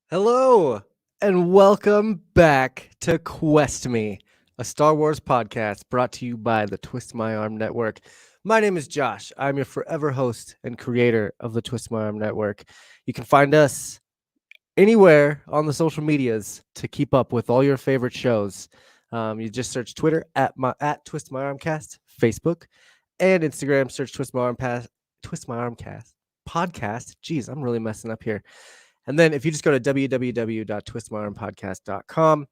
Hello, and welcome back to Quest Me, a Star Wars podcast brought to you by the Twist My Arm Network. My name is Josh. I'm your forever host and creator of the Twist My Arm Network. You can find us anywhere on the social medias to keep up with all your favorite shows. You just search Twitter at Twist My Armcast, Facebook, and Instagram. Search Twist My Armcast podcast. Jeez, I'm really messing up here. And then if you just go to www.twistmyarmpodcast.com,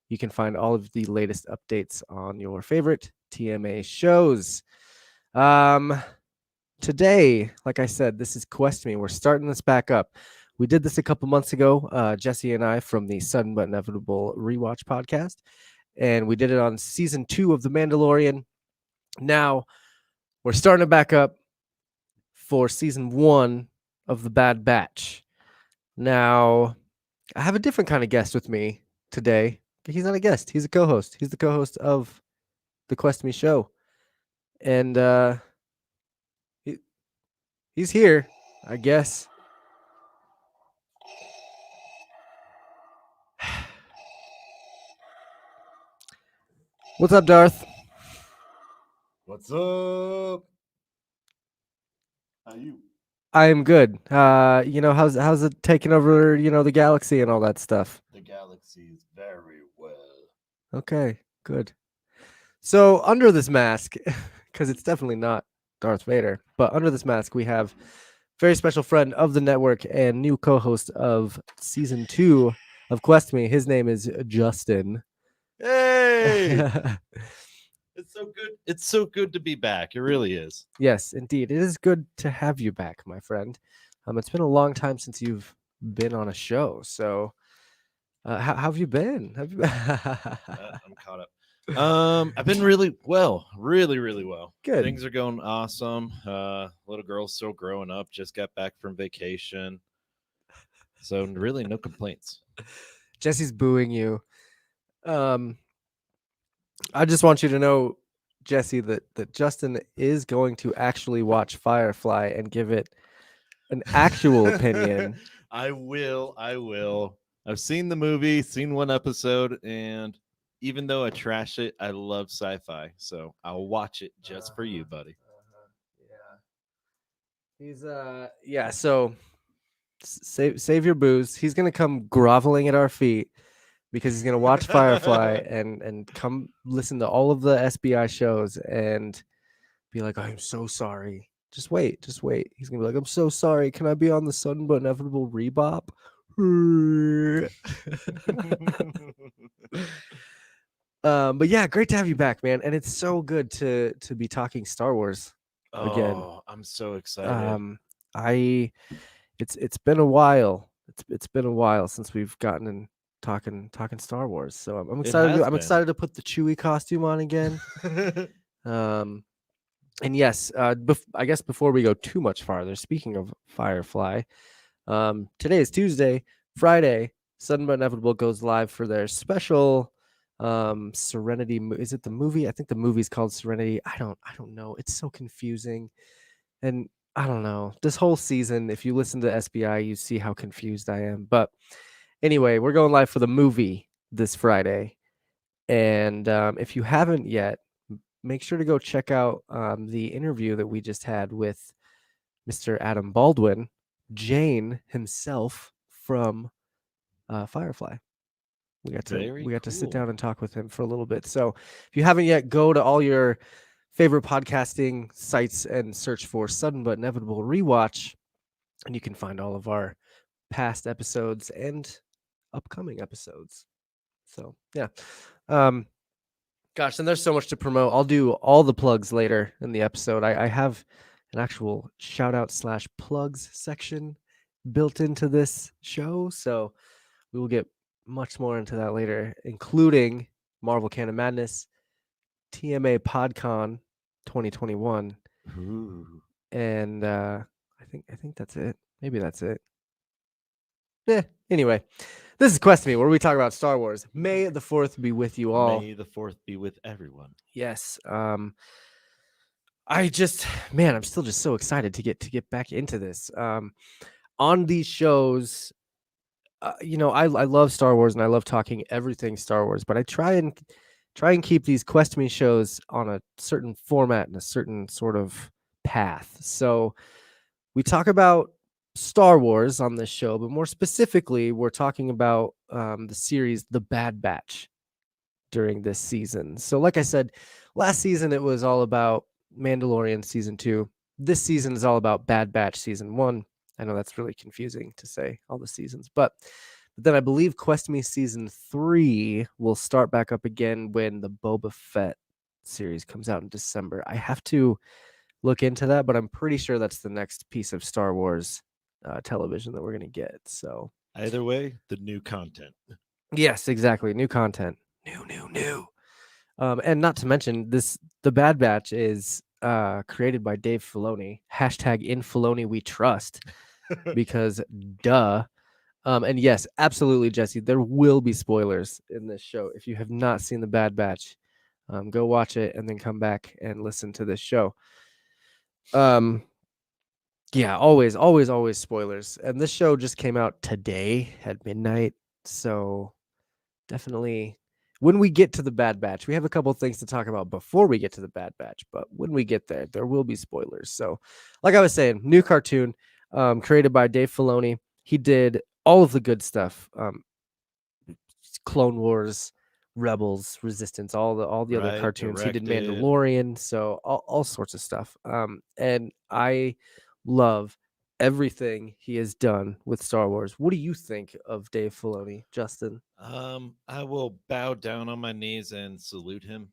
you can find all of the latest updates on your favorite TMA shows. Today, like I said, this is Quest Me. We're starting this back up. We did this a couple months ago, Jesse and I from the Sudden But Inevitable Rewatch podcast, and we did it on season 2 of The Mandalorian. Now we're starting it back up for season 1 of The Bad Batch. Now, I have a different kind of guest with me today. He's not a guest. He's a co-host. He's the co-host of the Quest Me show. And he's here, I guess. What's up, Darth? What's up? How you? I am good. How's it taking over, the galaxy and all that stuff? The galaxy is very well. Okay, good. So under this mask, because it's definitely not Darth Vader, but under this mask we have very special friend of the network and new co-host of season 2 of Quest Me. His name is Justin. Hey! It's so good. It's so good to be back. It really is. Yes, indeed. It is good to have you back, my friend. It's been a long time since you've been on a show. So how have you been? I'm caught up. I've been really well. Really well. Good. Things are going awesome. Little girl's still growing up. Just got back from vacation. So really no complaints. Jesse's booing you. I just want you to know, Jesse, that Justin is going to actually watch Firefly and give it an actual opinion. I will. I've seen the movie, seen one episode, and even though I trash it, I love sci-fi, so I'll watch it just for you, buddy. Yeah. He's so save your booze. He's gonna come groveling at our feet because he's gonna watch Firefly and come listen to all of the SBI shows and be like, I'm so sorry. Just wait. He's gonna be like, I'm so sorry. Can I be on the Sudden But Inevitable Rebop? But yeah, great to have you back, man. And it's so good to be talking Star Wars again. Oh, I'm so excited. It's been a while. It's been a while since we've gotten in talking Star Wars. So I'm excited. I'm excited to put the Chewie costume on again. And yes, I guess before we go too much farther, speaking of Firefly, today is Tuesday. Friday, Sudden But Inevitable goes live for their special Serenity. Is it the movie? I think the movie's called Serenity. I don't know. It's so confusing, and I don't know. This whole season, if you listen to SBI, you see how confused I am. But anyway, we're going live for the movie this Friday, and if you haven't yet, make sure to go check out the interview that we just had with Mr. Adam Baldwin, Jane himself from Firefly. We got to sit down and talk with him for a little bit. So if you haven't yet, go to all your favorite podcasting sites and search for Sudden But Inevitable Rewatch, and you can find all of our past episodes and upcoming episodes. So yeah. Gosh, and there's so much to promote. I'll do all the plugs later in the episode. I have an actual shout out / plugs section built into this show. So we will get much more into that later, including Marvel Canon Madness, TMA PodCon 2021. Ooh. And I think that's it. Maybe that's it. Yeah. Anyway, this is Quest Me, where we talk about Star Wars. May the 4th be with you all. May the 4th be with everyone. Yes. I'm still just so excited to get back into this. On these shows, I love Star Wars and I love talking everything Star Wars, but I try and keep these Quest Me shows on a certain format and a certain sort of path. So we talk about Star Wars on this show, but more specifically, we're talking about the series The Bad Batch during this season. So, like I said, last season it was all about Mandalorian season 2. This season is all about Bad Batch season 1. I know that's really confusing to say all the seasons, but then I believe Quest Me season 3 will start back up again when the Boba Fett series comes out in December. I have to look into that, but I'm pretty sure that's the next piece of Star Wars television that we're going to get. So, Either way, the new content. yes, exactly. New content. New. And not to mention the Bad Batch is created by Dave Filoni. Hashtag in Filoni we trust because duh. And yes, absolutely, Jesse. There will be spoilers in this show. If you have not seen the Bad Batch, go watch it and then come back and listen to this show. Yeah, always spoilers. And this show just came out today at midnight, so definitely when we get to the Bad Batch, we have a couple things to talk about before we get to the Bad Batch, but when we get there, there will be spoilers. So, like I was saying, new cartoon created by Dave Filoni. He did all of the good stuff. Clone Wars, Rebels, Resistance, all the other Right, cartoons. He did directed. Mandalorian, so all sorts of stuff. And I love everything he has done with Star Wars. What do you think of Dave Filoni, Justin? I will bow down on my knees and salute him,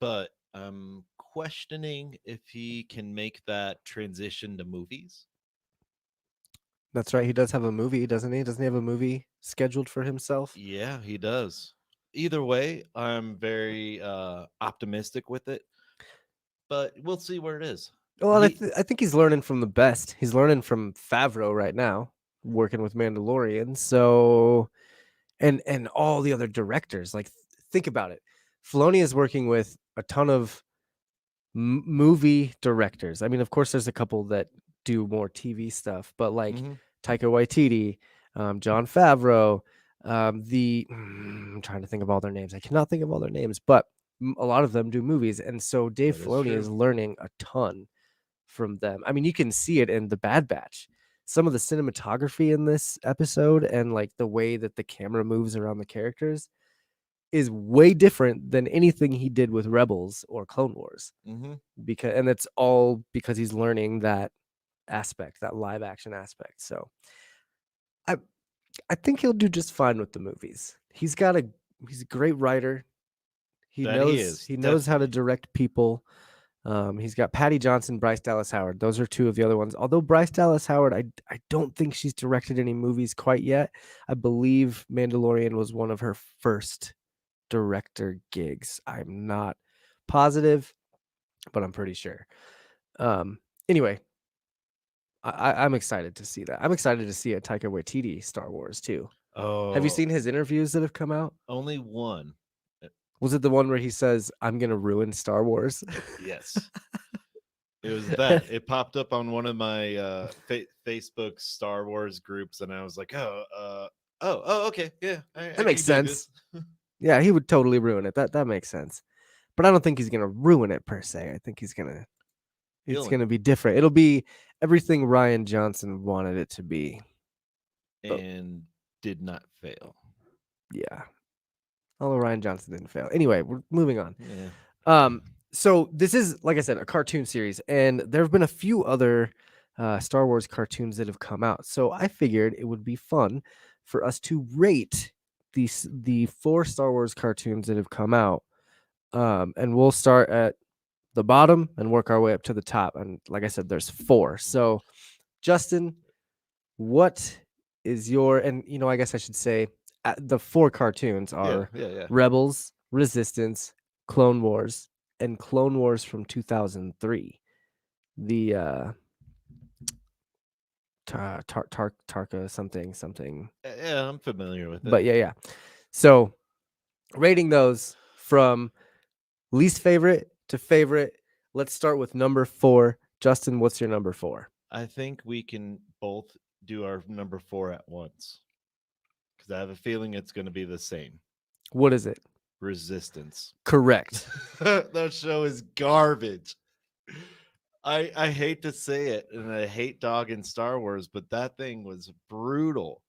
but I'm questioning if he can make that transition to movies. That's right. He does have a movie, doesn't he? Doesn't he have a movie scheduled for himself? Yeah, he does. Either way, I'm very optimistic with it, but we'll see where it is. Well, and He I think he's learning from the best. He's learning from Favreau right now, working with Mandalorian. So, and all the other directors. Like, think about it. Filoni is working with a ton of movie directors. I mean, of course, there's a couple that do more TV stuff, but like Mhm. Taika Waititi, John Favreau, I'm trying to think of all their names. I cannot think of all their names, but a lot of them do movies, and so Dave That is Filoni is true. learning a ton from them. I mean, you can see it in the Bad Batch. Some of the cinematography in this episode and like the way that the camera moves around the characters is way different than anything he did with Rebels or Clone Wars. Mhm. And it's all because he's learning that aspect, that live action aspect. So I I think he'll do just fine with the movies. He's a great writer. He That he knows is he knows how to definitely. direct people. He's got Patty Johnson, Bryce Dallas Howard. Those are two of the other ones. Although Bryce Dallas Howard, I don't think she's directed any movies quite yet. I believe Mandalorian was one of her first director gigs. I'm not positive, but I'm pretty sure. Anyway, I'm excited to see that. I'm excited to see a Taika Waititi Star Wars too. Have you Oh, seen his interviews that have come out? only one. Was it the one where he says, "I'm gonna ruin Star Wars"? Yes. It was that. It popped up on one of my Facebook Star Wars groups, and I was like, okay, yeah, I That makes can dig this. sense. Yeah, he would totally ruin it. That makes sense. But I don't think he's gonna ruin it per se. I think it's Healing gonna be different. It'll be everything Ryan Johnson wanted it to be. But and did not fail. yeah, although Ryan Johnson didn't fail. Anyway, we're moving on. Yeah. Um, so this is, like I said, a cartoon series, and there have been a few other Star Wars cartoons that have come out. So I figured it would be fun for us to rate the 4 Star Wars cartoons that have come out. And we'll start at the bottom and work our way up to the top. And like I said, there's 4. So Justin, what is your, and I guess I should say the 4 cartoons Yeah, are yeah, yeah. Rebels, Resistance, Clone Wars, and Clone Wars from 2003. The Tarka something. Yeah, I'm familiar with it. But yeah. So rating those from least favorite to favorite. Let's start with number 4. Justin, what's your number 4? I think we can both do our number 4 at once. because I have a feeling it's going to be the same. What is it? Resistance. Correct. That show is garbage. I hate to say it, and I hate dog in Star Wars, but that thing was brutal.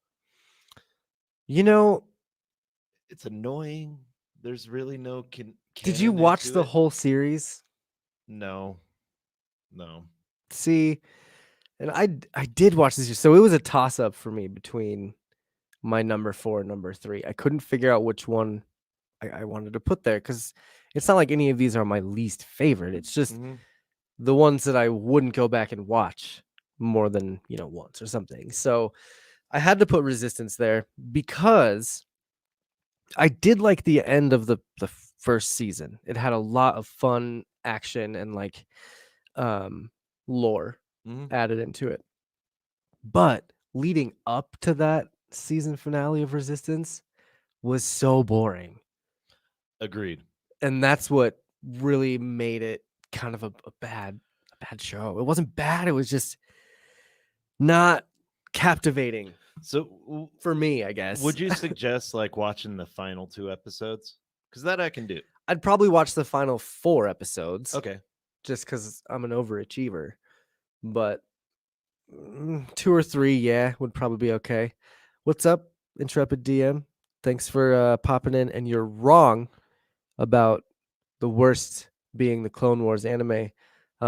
You know, It's annoying. There's really no did you canon watch into the it. whole series? No, no. See, and I did watch this. So it was a toss up for me between my number 4 and number 3. I couldn't figure out which one I wanted to put there because it's not like any of these are my least favorite. It's just Mhm. the ones that I wouldn't go back and watch more than, once or something. So I had to put Resistance there because I did like the end of the first season. It had a lot of fun action and like lore Mhm. added into it. But leading up to that season finale of Resistance was so boring. Agreed. And that's what really made it kind of a bad show. It wasn't bad, it was just not captivating So, for me, I guess. would you suggest like watching the final 2 episodes? Because that I can do. I'd probably watch the final 4 episodes Okay. just because I'm an overachiever. But 2 or 3, yeah, would probably be okay. What's up, Intrepid DM? Thanks for popping in. And you're wrong about the worst being the Clone Wars anime.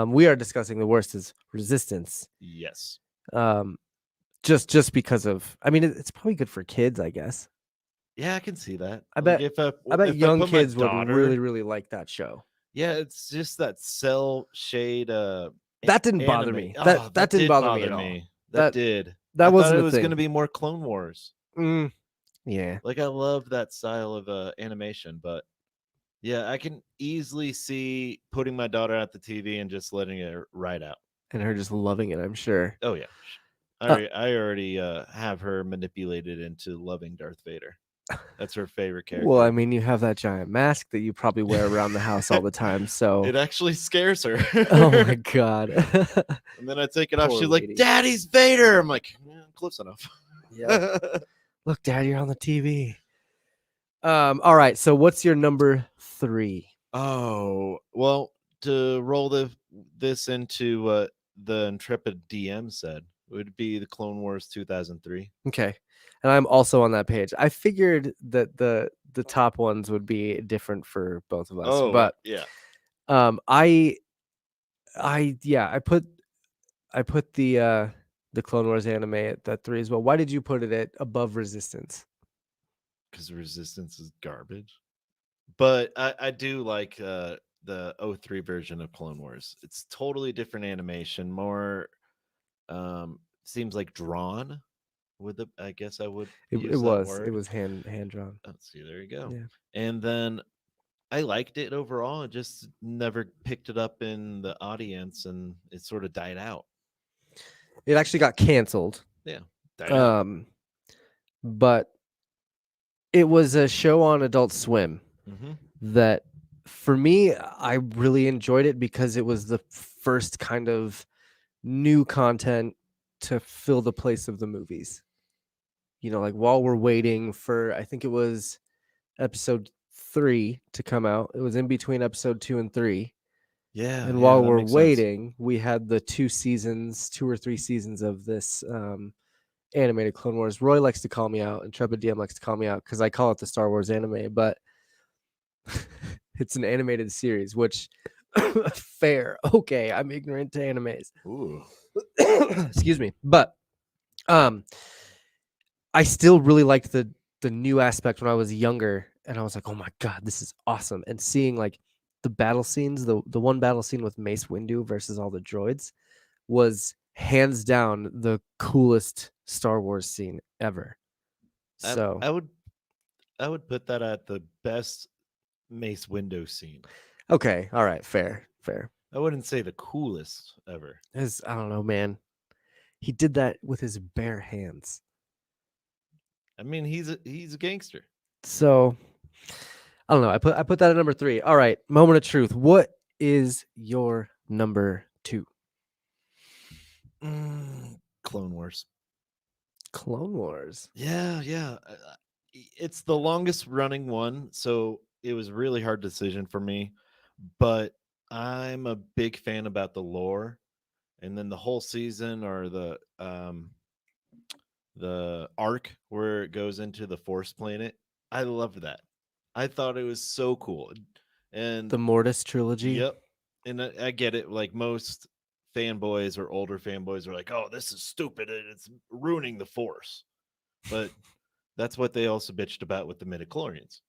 We are discussing the worst is Resistance. Yes. Um, just because of, I mean, it's probably good for kids, I guess. Yeah, I can see that. I Like bet if I I bet if I young put my kids would daughter, really like that show. yeah, it's just that cell shade That didn't bother anime. me. Oh, That that didn't did bother me at bother all. me. That That did. I that thought wasn't it a was going to thing. be more Clone Wars. Yeah. Like I love that style of animation, but yeah, I can easily see putting my daughter at the TV and just letting it ride out. And her just loving it, I'm sure. Oh yeah. Uh, I already have her manipulated into loving Darth Vader. That's her favorite well, I character. mean, you have that giant mask that you probably wear around the house all the time. So, It actually scares her. oh my god. And then I take it off. Poor She's like, lady. "Daddy's Vader." I'm like, "Close enough." Yeah. Look, Dad, you're on the TV. All right. So, what's your number 3? Oh well, to roll this into what the Intrepid DM said would be the Clone Wars 2003. Okay. And I'm also on that page. I figured that the top ones would be different for both of us, Oh but yeah, I yeah, I put the Clone Wars anime at that 3 as well. Why did you put it at above Resistance? because Resistance is garbage. But I do like the '03 version of Clone Wars. It's totally different animation, more seems like drawn. With the, I guess I would It use that was word. hand drawn. Let's see, there you go. Yeah. And then I liked it overall. I just never picked it up in the audience, and it sort of died out. It actually got canceled. Yeah, died out. But it was a show on Adult Swim Mm-hmm. that for me I really enjoyed it because it was the first kind of new content to fill the place of the movies. Like while we're waiting for, I think it was episode 3 to come out. It was in between episode 2 and 3. Yeah, And yeah, while that we're makes sense. waiting, we had the 2 or 3 seasons of this animated Clone Wars. Roy likes to call me out, and Intrepid DM likes to call me out because I call it the Star Wars anime, but it's an animated series, which fair. Okay, I'm ignorant to animes. Ooh, Excuse me. But I still really liked the new aspect when I was younger, and I was like, "Oh my god, this is awesome!" And seeing like the battle scenes, the one battle scene with Mace Windu versus all the droids was hands down the coolest Star Wars scene ever. I So, I would I would put that at the best Mace Window scene. okay, all right, fair, fair. I wouldn't say the coolest ever. I don't know, man. He did that with his bare hands. I mean, he's a gangster. So, I don't know. I put that at number 3. All right, moment of truth. What is your number 2? Clone Wars. Clone Wars. Yeah, yeah. it's the longest running one, so it was really hard decision for me. But I'm a big fan about the lore, and then the whole season or the arc where it goes into the Force planet. I love that. I thought it was so cool, and The Mortis trilogy. yep, and I get it. Like most fanboys or older fanboys are like, "Oh, this is stupid. It's ruining the Force." But that's what they also bitched about with the midichlorians.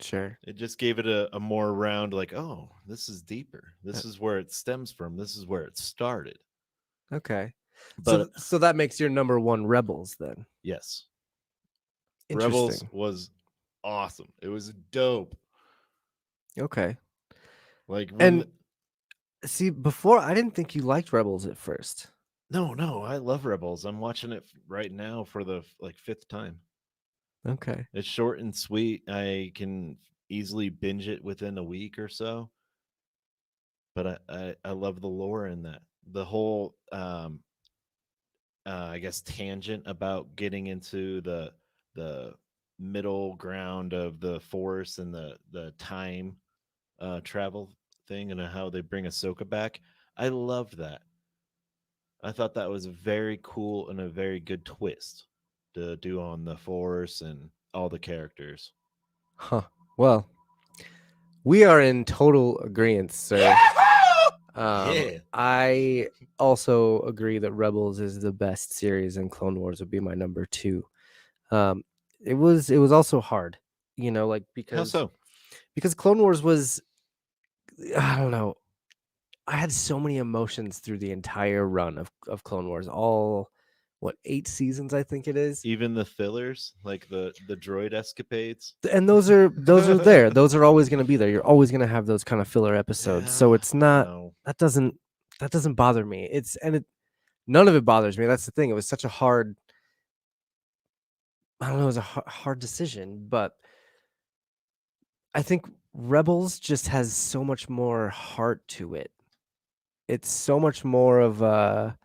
Sure. It just gave it a more round, like, oh, this is deeper. Uh, This is where it stems from. This is where it started. Okay. So But so that makes your number one Rebels then. yes, Rebels Interesting. was awesome. It was dope. Okay. Like when And see, before I didn't think you liked Rebels at first. no, I love Rebels. I'm watching it right now for the like fifth time. Okay. It's short and sweet. I can easily binge it within a week or so. But I love the lore in that. The whole I guess tangent about getting into the middle ground of the force and the time travel thing and how they bring Ahsoka back. I loved that. I thought that was very cool and a very good twist to do on the force and all the characters. Huh. Well, we are in total agreement, sir. Yeah. I also agree that Rebels is the best series, and Clone Wars would be my number two. Um, it was also hard, like How because so? because Clone Wars was, I don't know, I had so many emotions through the entire run of Clone Wars, all what 8 seasons I think it is. Even the fillers, like the droid escapades. And those are there. Those are always going to be there. You're always going to have those kind of filler episodes. So Yeah, it's I not know. that doesn't bother me. None of it bothers me. That's the thing. It was such a hard, I don't know, it was a hard decision, but I think Rebels just has so much more heart to it. It's so much more of a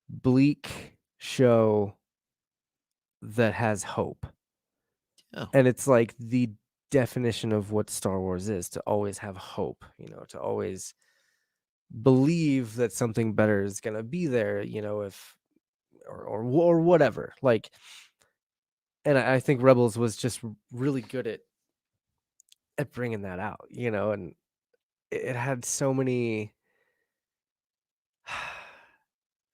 bleak show that has hope. Yeah. And it's like the definition of what Star Wars is, to always have hope, to always believe that something better is going to be there, if or whatever. Like, and I think Rebels was just really good at bringing that out, and it had so many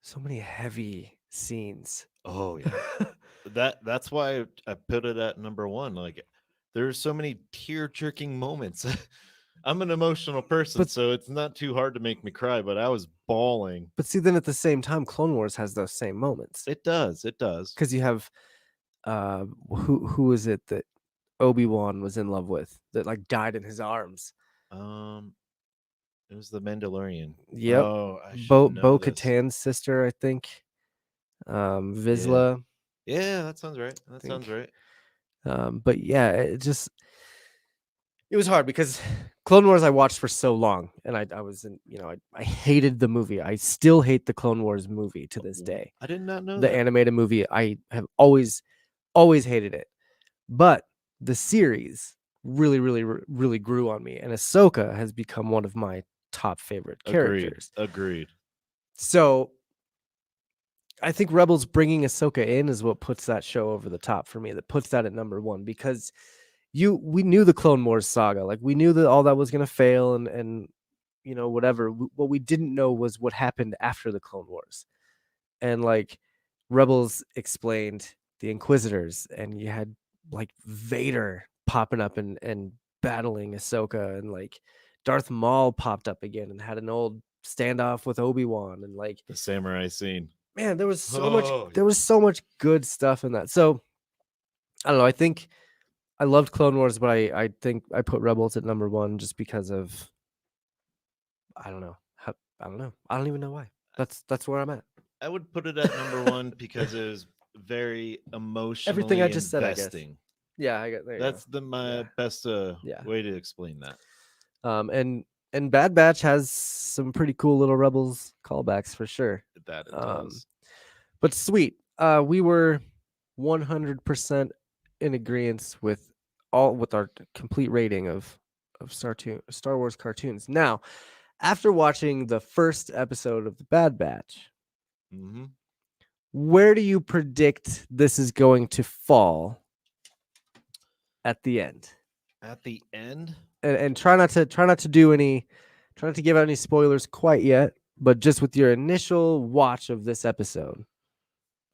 so many heavy scenes. Oh yeah. That's why I put it at number one. Like there's so many tear jerking moments. I'm an emotional person, but so it's not too hard to make me cry, but I was bawling. but see, then at the same time, Clone Wars has those same moments, It does. It does. because you have who is it that Obi-Wan was in love with, that like died in his arms? Um it was the Mandalorian. Yep. Oh, I should know this. Bo-Katan's sister, I think. Yeah. Vizsla, Yeah, that sounds right. I That sounds think. right. But yeah, it was hard because Clone Wars I watched for so long, and I was in, I hated the movie. I still hate the Clone Wars movie to this day. I did not know The that. animated movie, I have always hated it. But the series really, really, really grew on me, and Ahsoka has become one of my top favorite Agreed. characters. Agreed. So I think Rebels bringing Ahsoka in is what puts that show over the top for me. That puts that at number one, because we knew the Clone Wars saga, like we knew that all that was gonna fail, and whatever. What we didn't know was what happened after the Clone Wars, and like Rebels explained the Inquisitors, and you had like Vader popping up and battling Ahsoka, and like Darth Maul popped up again and had an old standoff with Obi-Wan, and like, The samurai scene. man, Oh, there was so much good stuff in that. So I don't know. I think I loved Clone Wars, but I think I put Rebels at number one just because of, I don't know. I don't know. I don't even know why. That's where I'm at. I would put it at number one because it was very Everything I emotionally just said, I guess. investing. Yeah, there you go. That's my Yeah. best Yeah. way to explain that. And Bad Batch has some pretty cool little Rebels callbacks for sure. That it does. But sweet. We were 100% in agreement with our complete rating of Star Wars cartoons. Now, after watching the first episode of The Bad Batch, Mm-hmm. where do you predict this is going to fall at the end? At the end, And try not to do any, try not to give out any spoilers quite yet, but just with your initial watch of this episode.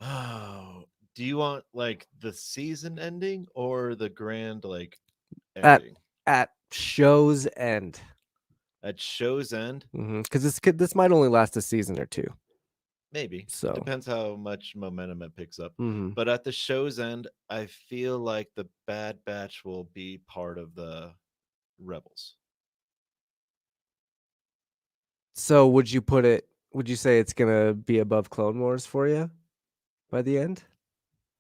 oh, do you want like the season ending or the grand like At ending? show's end. At show's end, Because this might only last a season or two. maybe. It So, depends how much momentum it picks up. mhm. But at the show's end, I feel like the Bad Batch will be part of the Rebels. So would you say it's gonna be above Clone Wars for you by the end?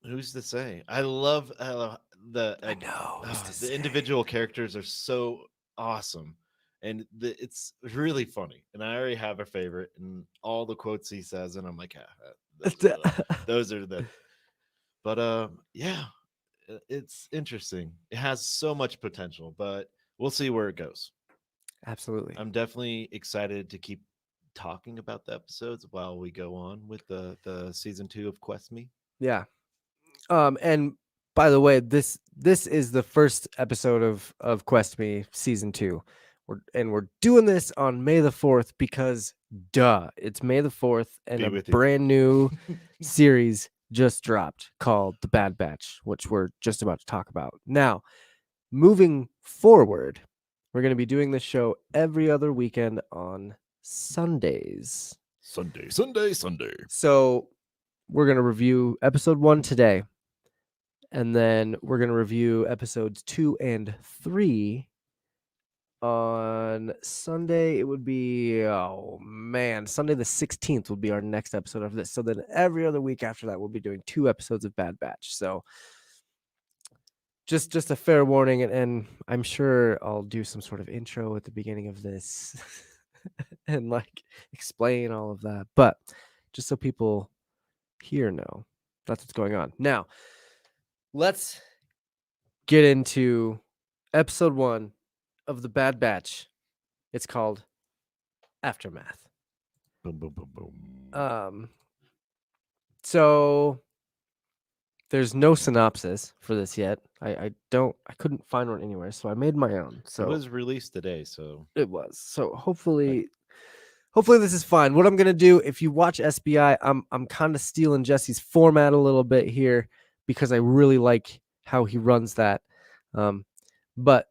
Who's to say? I love I know who's to the say. individual characters are so awesome, and it's really funny. And I already have a favorite, and all the quotes he says, and I'm like, those are the. But yeah, it's interesting. It has so much potential, but we'll see where it goes. Absolutely. I'm definitely excited to keep talking about the episodes while we go on with the season 2 of Quest Me. Yeah. And by the way, this is the first episode of Quest Me season 2. We're doing this on May the 4th because duh, it's May the 4th and Be a with you. brand new series just dropped called The Bad Batch, which we're just about to talk about. Now, moving forward, we're going to be doing this show every other weekend on Sundays. Sunday, Sunday, Sunday. So, we're going to review episode 1 today. And then we're going to review episodes 2 and 3 on Sunday. It would be, oh man, Sunday the 16th will be our next episode of this. So then every other week after that, we'll be doing 2 episodes of Bad Batch. So just a fair warning, and I'm sure I'll do some sort of intro at the beginning of this and like explain all of that. But just so people here know, that's what's going on. Now, let's get into episode 1 of The Bad Batch. It's called Aftermath. Boom, boom, boom, boom. So there's no synopsis for this yet. I couldn't find one anywhere, so I made my own. So it was released today, so it was. So hopefully this is fine. What I'm gonna do, if you watch SBI, I'm kind of stealing Jesse's format a little bit here because I really like how he runs that. But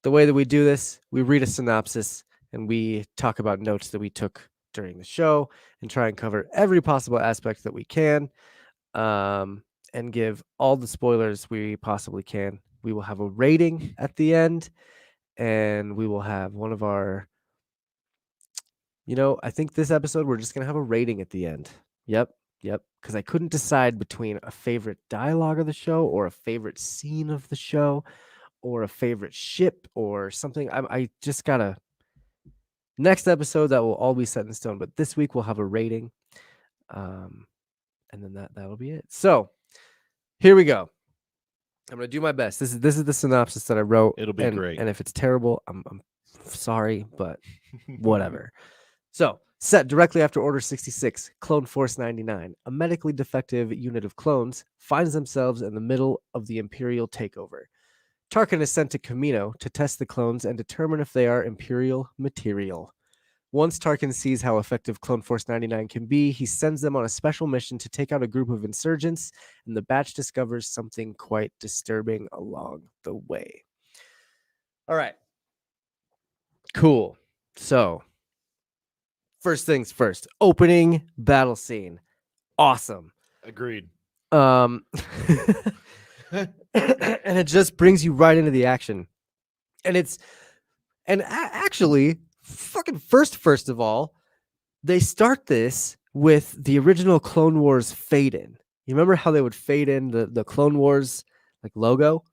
the way that we do this, we read a synopsis and we talk about notes that we took during the show and try and cover every possible aspect that we can, and give all the spoilers we possibly can. We will have a rating at the end, and we will have one of our, I think this episode we're just going to have a rating at the end. Yep. Because I couldn't decide between a favorite dialogue of the show or a favorite scene of the show or a favorite ship or something. I just gotta, next episode that will all be set in stone, but this week we'll have a rating, and then that'll be it. So here we go. I'm gonna do my best. This is the synopsis that I wrote. It'll be great. And if it's terrible, I'm sorry, but whatever. So, set directly after Order 66, Clone Force 99, a medically defective unit of clones finds themselves in the middle of the Imperial takeover. Tarkin is sent to Camino to test the clones and determine if they are Imperial material. Once Tarkin sees how effective Clone Force 99 can be, he sends them on a special mission to take out a group of insurgents, and the batch discovers something quite disturbing along the way. All right. Cool. So, first things first, opening battle scene. Awesome. Agreed. And it just brings you right into the action. And actually, fucking first of all, they start this with the original Clone Wars fade in. You remember how they would fade in the Clone Wars like logo?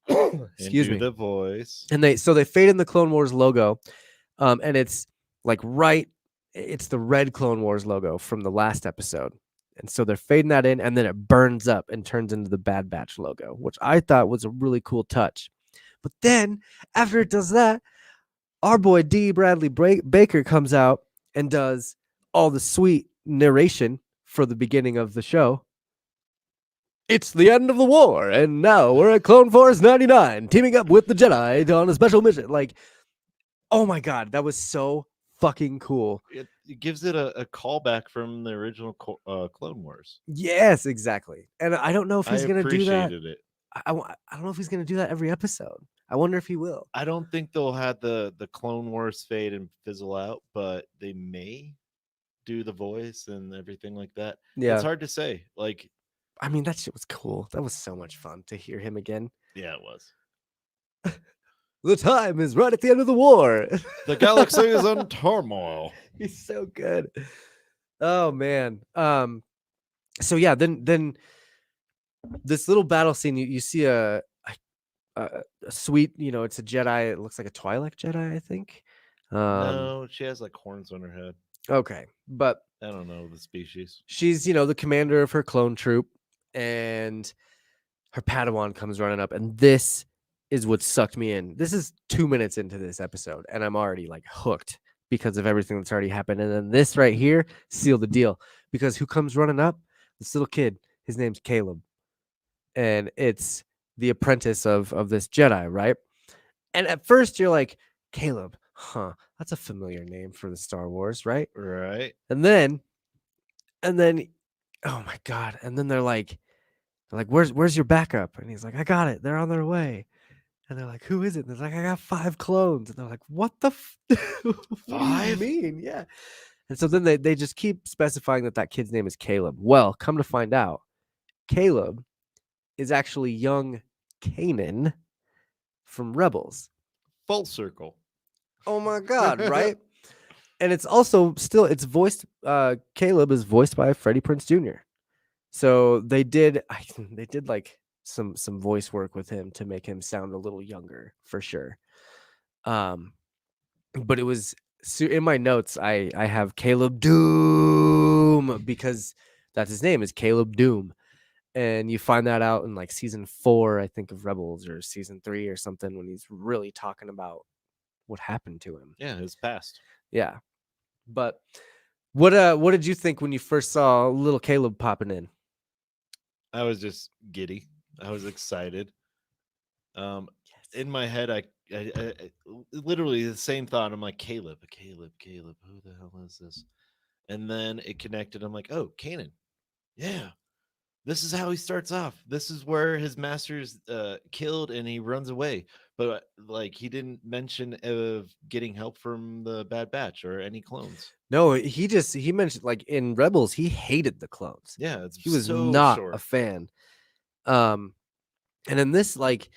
Excuse me. The voice. And they fade in the Clone Wars logo, and it's like it's the red Clone Wars logo from the last episode. And so they're fading that in, and then it burns up and turns into the Bad Batch logo, which I thought was a really cool touch. But then after it does that, our boy D. Bradley Baker comes out and does all the sweet narration for the beginning of the show. It's the end of the war, and now we're at Clone Force 99, teaming up with the Jedi on a special mission. Like, oh my god, that was so fucking cool. It gives it a callback from the original Clone Wars. Yes, exactly. And I don't know if I he's gonna do that. appreciated it. I don't know if he's gonna do that every episode. I wonder if he will. I don't think they'll have the Clone Wars fade and fizzle out, but they may do the voice and everything like that. Yeah. It's hard to say. Like, I mean, that shit was cool. That was so much fun to hear him again. yeah, it was. The time is right at the end of the war. The galaxy is in turmoil. He's so good. Oh man. So yeah, then this little battle scene, you see a sweet, it's a Jedi. It looks like a Twi'lek Jedi, I think. No, she has like horns on her head. Okay, but I don't know the species. she's the commander of her clone troop, and her Padawan comes running up, and this is what sucked me in. This is 2 minutes into this episode, and I'm already like hooked because of everything that's already happened. And then this right here sealed the deal, because who comes running up? This little kid. His name's Caleb, and it's the apprentice of this Jedi, right? And at first you're like, Caleb, huh? That's a familiar name for the Star Wars, right? Right. And then, oh my god! And then they're like, where's your backup? And he's like, I got it. They're on their way. And they're like, who is it? And they're like, I got 5 clones. And they're like, what the what do you 5? mean? Yeah. And so then they just keep specifying that kid's name is Caleb. Well, come to find out, Caleb is actually young Kanan from Rebels. Full circle. Oh my god, right? And it's also it's voiced, Caleb is voiced by Freddie Prinze Jr. So they did like some voice work with him to make him sound a little younger for sure. But it was in my notes. I have Caleb Doom because that's his name, is Caleb Doom, and you find that out in like season 4, I think, of Rebels, or season 3 or something, when he's really talking about what happened to him. Yeah, his past. Yeah, but what did you think when you first saw little Caleb popping in? I was just giddy. I was excited. Yes. In my head, I literally the same thought. I'm like, Caleb, who the hell is this? And then it connected. I'm like, oh, Kanan. Yeah, this is how he starts off. This is where his master's killed and he runs away. But like, he didn't mention of getting help from the Bad Batch or any clones. No, he mentioned, like, in Rebels, he hated the clones. Yeah, He was so not short. a fan. And in this, like,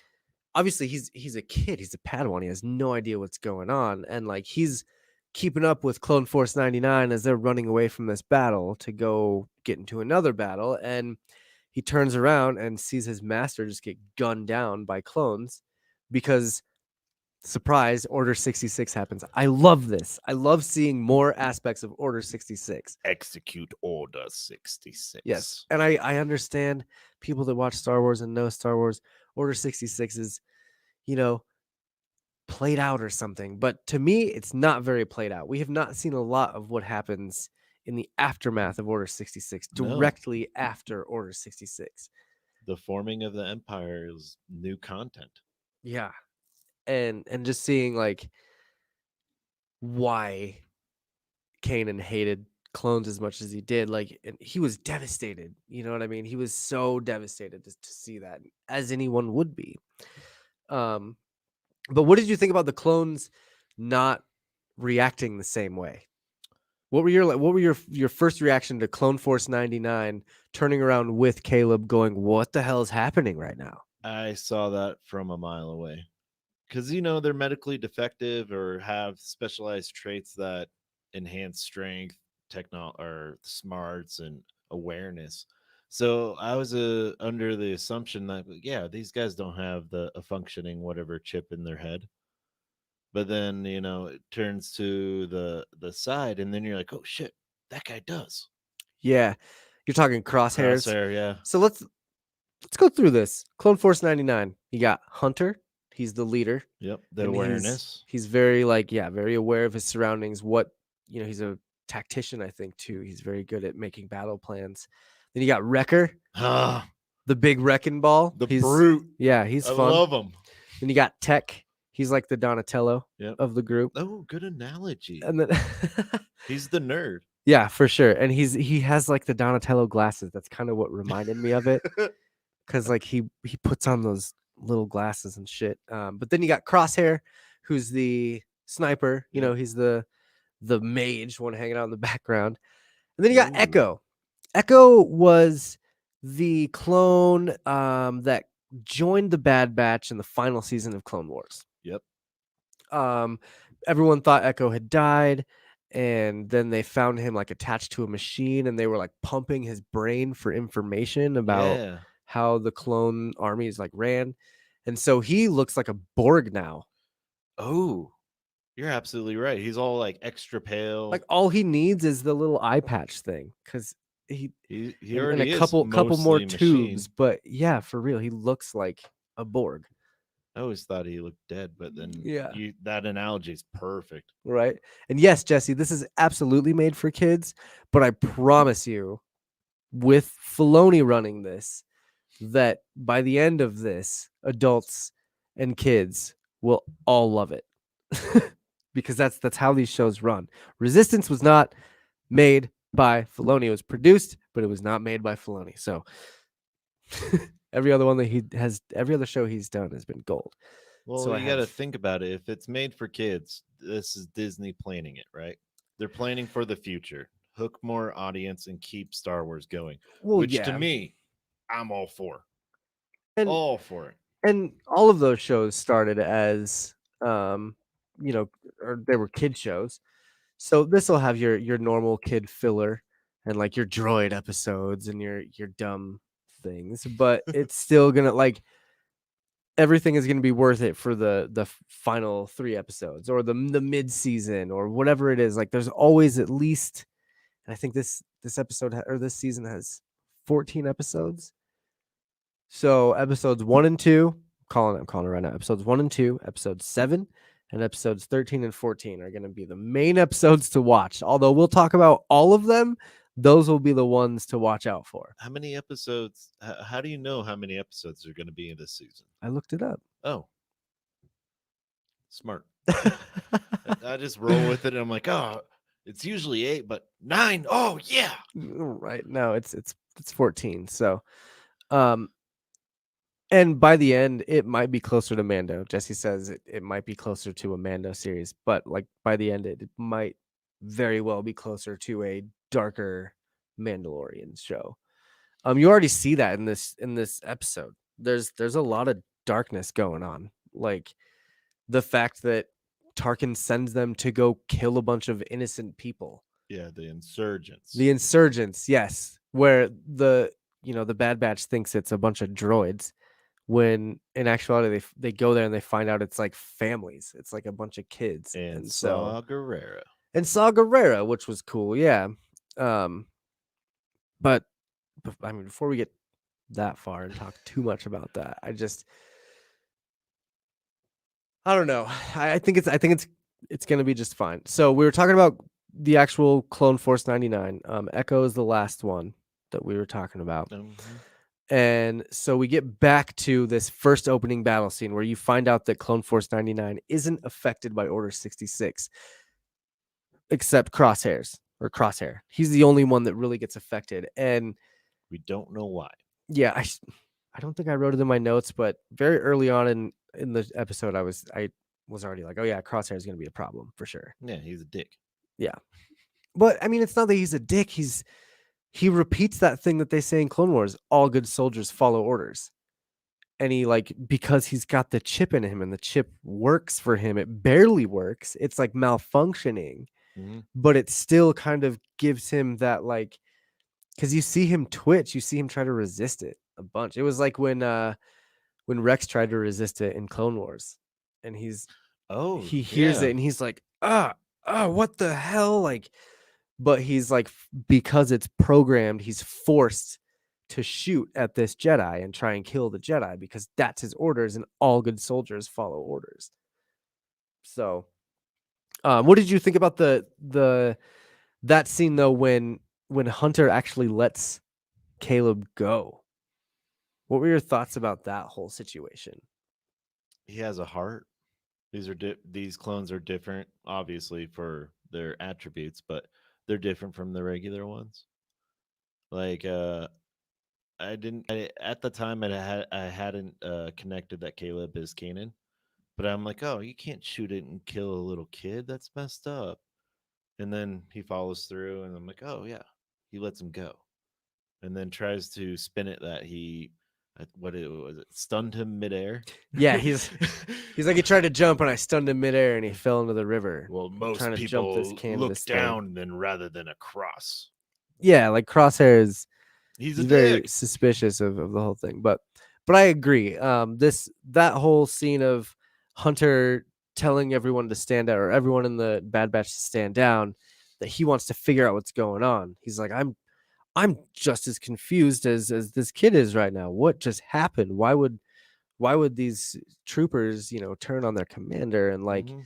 obviously he's a kid, he's a Padawan, he has no idea what's going on, and like he's keeping up with Clone Force 99 as they're running away from this battle to go get into another battle, and he turns around and sees his master just get gunned down by clones because, surprise, Order 66 happens. I love this. I love seeing more aspects of Order 66. Execute Order 66. Yes. And I understand people that watch Star Wars and know Star Wars, Order 66 is, played out or something. But to me, it's not very played out. We have not seen a lot of what happens in the aftermath of Order 66, directly after Order 66. The forming of the Empire is new content. Yeah. And just seeing, like, why Kanan hated clones as much as he did, like, and he was devastated. You know what I mean? He was so devastated to see that, as anyone would be. But what did you think about the clones not reacting the same way? What were your first reaction to Clone Force 99 turning around with Caleb going, what the hell is happening right now? I saw that from a mile away. Because, they're medically defective or have specialized traits that enhance strength, or smarts, and awareness. So I was under the assumption that, yeah, these guys don't have a functioning whatever chip in their head. But then, it turns to the side, and then you're like, oh shit, that guy does. Yeah. You're talking crosshairs. Crosshair, yeah. So let's go through this. Clone Force 99. You got Hunter. He's the leader. Yep. The And awareness. he's very very aware of his surroundings. He's a tactician, I think, too. He's very good at making battle plans. Then you got Wrecker, Ah, the big wrecking ball. the he's brute. Yeah, he's I fun. love him. Then you got Tech. He's like the Donatello Yep. of the group. Oh, good analogy. And then He's the nerd. yeah, for sure. And he has like the Donatello glasses. That's kind of what reminded me of it. Because like he puts on those little glasses and shit. But then you got Crosshair, who's the sniper. You know, he's the mage one hanging out in the background. And then you got Ooh. Echo. Echo was the clone that joined the Bad Batch in the final season of Clone Wars. Yep. Everyone thought Echo had died, and then they found him like attached to a machine, and they were like pumping his brain for information about how the clone armies like ran. And so he looks like a Borg now. Oh, you're absolutely right. He's all like extra pale. Like all he needs is the little eye patch thing, because he already and a is couple more mostly tubes. machine. But yeah, for real, he looks like a Borg. I always thought he looked dead, but then that analogy is perfect. Right. And yes, Jesse, this is absolutely made for kids, but I promise you, with Filoni running this, that by the end of this, adults and kids will all love it. Because that's how these shows run. Resistance was not made by Filoni. It was produced, but it was not made by Filoni. So every other show he's done has been gold. Well, So you got to think about it. If it's made for kids, this is Disney planning it, right? They're planning for the future, hook more audience, and keep Star Wars going. Well, which to me, I'm all for. All for it. And all of those shows started as, or they were kid shows. So this will have your normal kid filler and like your droid episodes and your dumb things, but it's still gonna like everything is gonna be worth it for the final 3 episodes or the mid season or whatever it is. Like there's always at least, and I think this episode or this season has 14 episodes. So episodes 1 and 2, I'm calling it right now. Episodes 1 and 2, episodes 7, and episodes 13 and 14 are going to be the main episodes to watch. Although we'll talk about all of them, those will be the ones to watch out for. How many episodes? How do you know how many episodes are going to be in this season? I looked it up. Oh, smart. I just roll with it, and I'm like, oh, it's usually 8, but 9. Oh yeah, right. No, it's 14. So, and by the end, it might be closer to Mando. Jesse says it might be closer to a Mando series, but like by the end, it might very well be closer to a darker Mandalorian show. You already see that in this episode. There's a lot of darkness going on. Like the fact that Tarkin sends them to go kill a bunch of innocent people. Yeah, the insurgents. The insurgents, yes. Where the Bad Batch thinks it's a bunch of droids, when in actuality they go there and they find out it's like families. It's like a bunch of kids. And Saw Gerrera. And Saw Gerrera, which was cool, yeah. But I mean, before we get that far and talk too much about that, I don't know. I think it's gonna be just fine. So we were talking about the actual Clone Force 99. Echo is the last one that we were talking about. And so we get back to this first opening battle scene where you find out that Clone Force 99 isn't affected by Order 66, except Crosshair. He's the only one that really gets affected. And we don't know why. Yeah, I don't think I wrote it in my notes, but very early on in the episode, I was already like, oh yeah, Crosshair is going to be a problem for sure. Yeah, he's a dick. Yeah. But I mean, it's not that he's a dick. He repeats that thing that they say in Clone Wars, all good soldiers follow orders. And he because he's got the chip in him and the chip works for him, it barely works. It's like malfunctioning, but it still kind of gives him that because you see him twitch, you see him try to resist it a bunch. It was like when Rex tried to resist it in Clone Wars, and he hears it and he's like, what the hell? but he's like because it's programmed, he's forced to shoot at this Jedi and try and kill the Jedi because that's his orders, and all good soldiers follow orders. So, what did you think about the that scene though when Hunter actually lets Caleb go? What were your thoughts about that whole situation? He has a heart. These clones are different, obviously for their attributes, but they're different from the regular ones. Like I didn't at the time I hadn't connected that Caleb is Kanan, but I'm like, oh, you can't shoot it and kill a little kid. That's messed up. And then he follows through, and I'm like, oh yeah, he lets him go, and then tries to spin it that he what it was it stunned him midair. Yeah, he's like he tried to jump and I stunned him midair and he fell into the river. Well, Trying most to jump this people look canvas thing. down than rather than across. Yeah, like Crosshair is He's he's a very dick. suspicious of the whole thing. But I agree. That whole scene of Hunter telling everyone to stand out or everyone in the Bad Batch to stand down, that he wants to figure out what's going on. He's like, I'm just as confused as this kid is right now. What just happened? Why would these troopers, turn on their commander? And like, Mhm.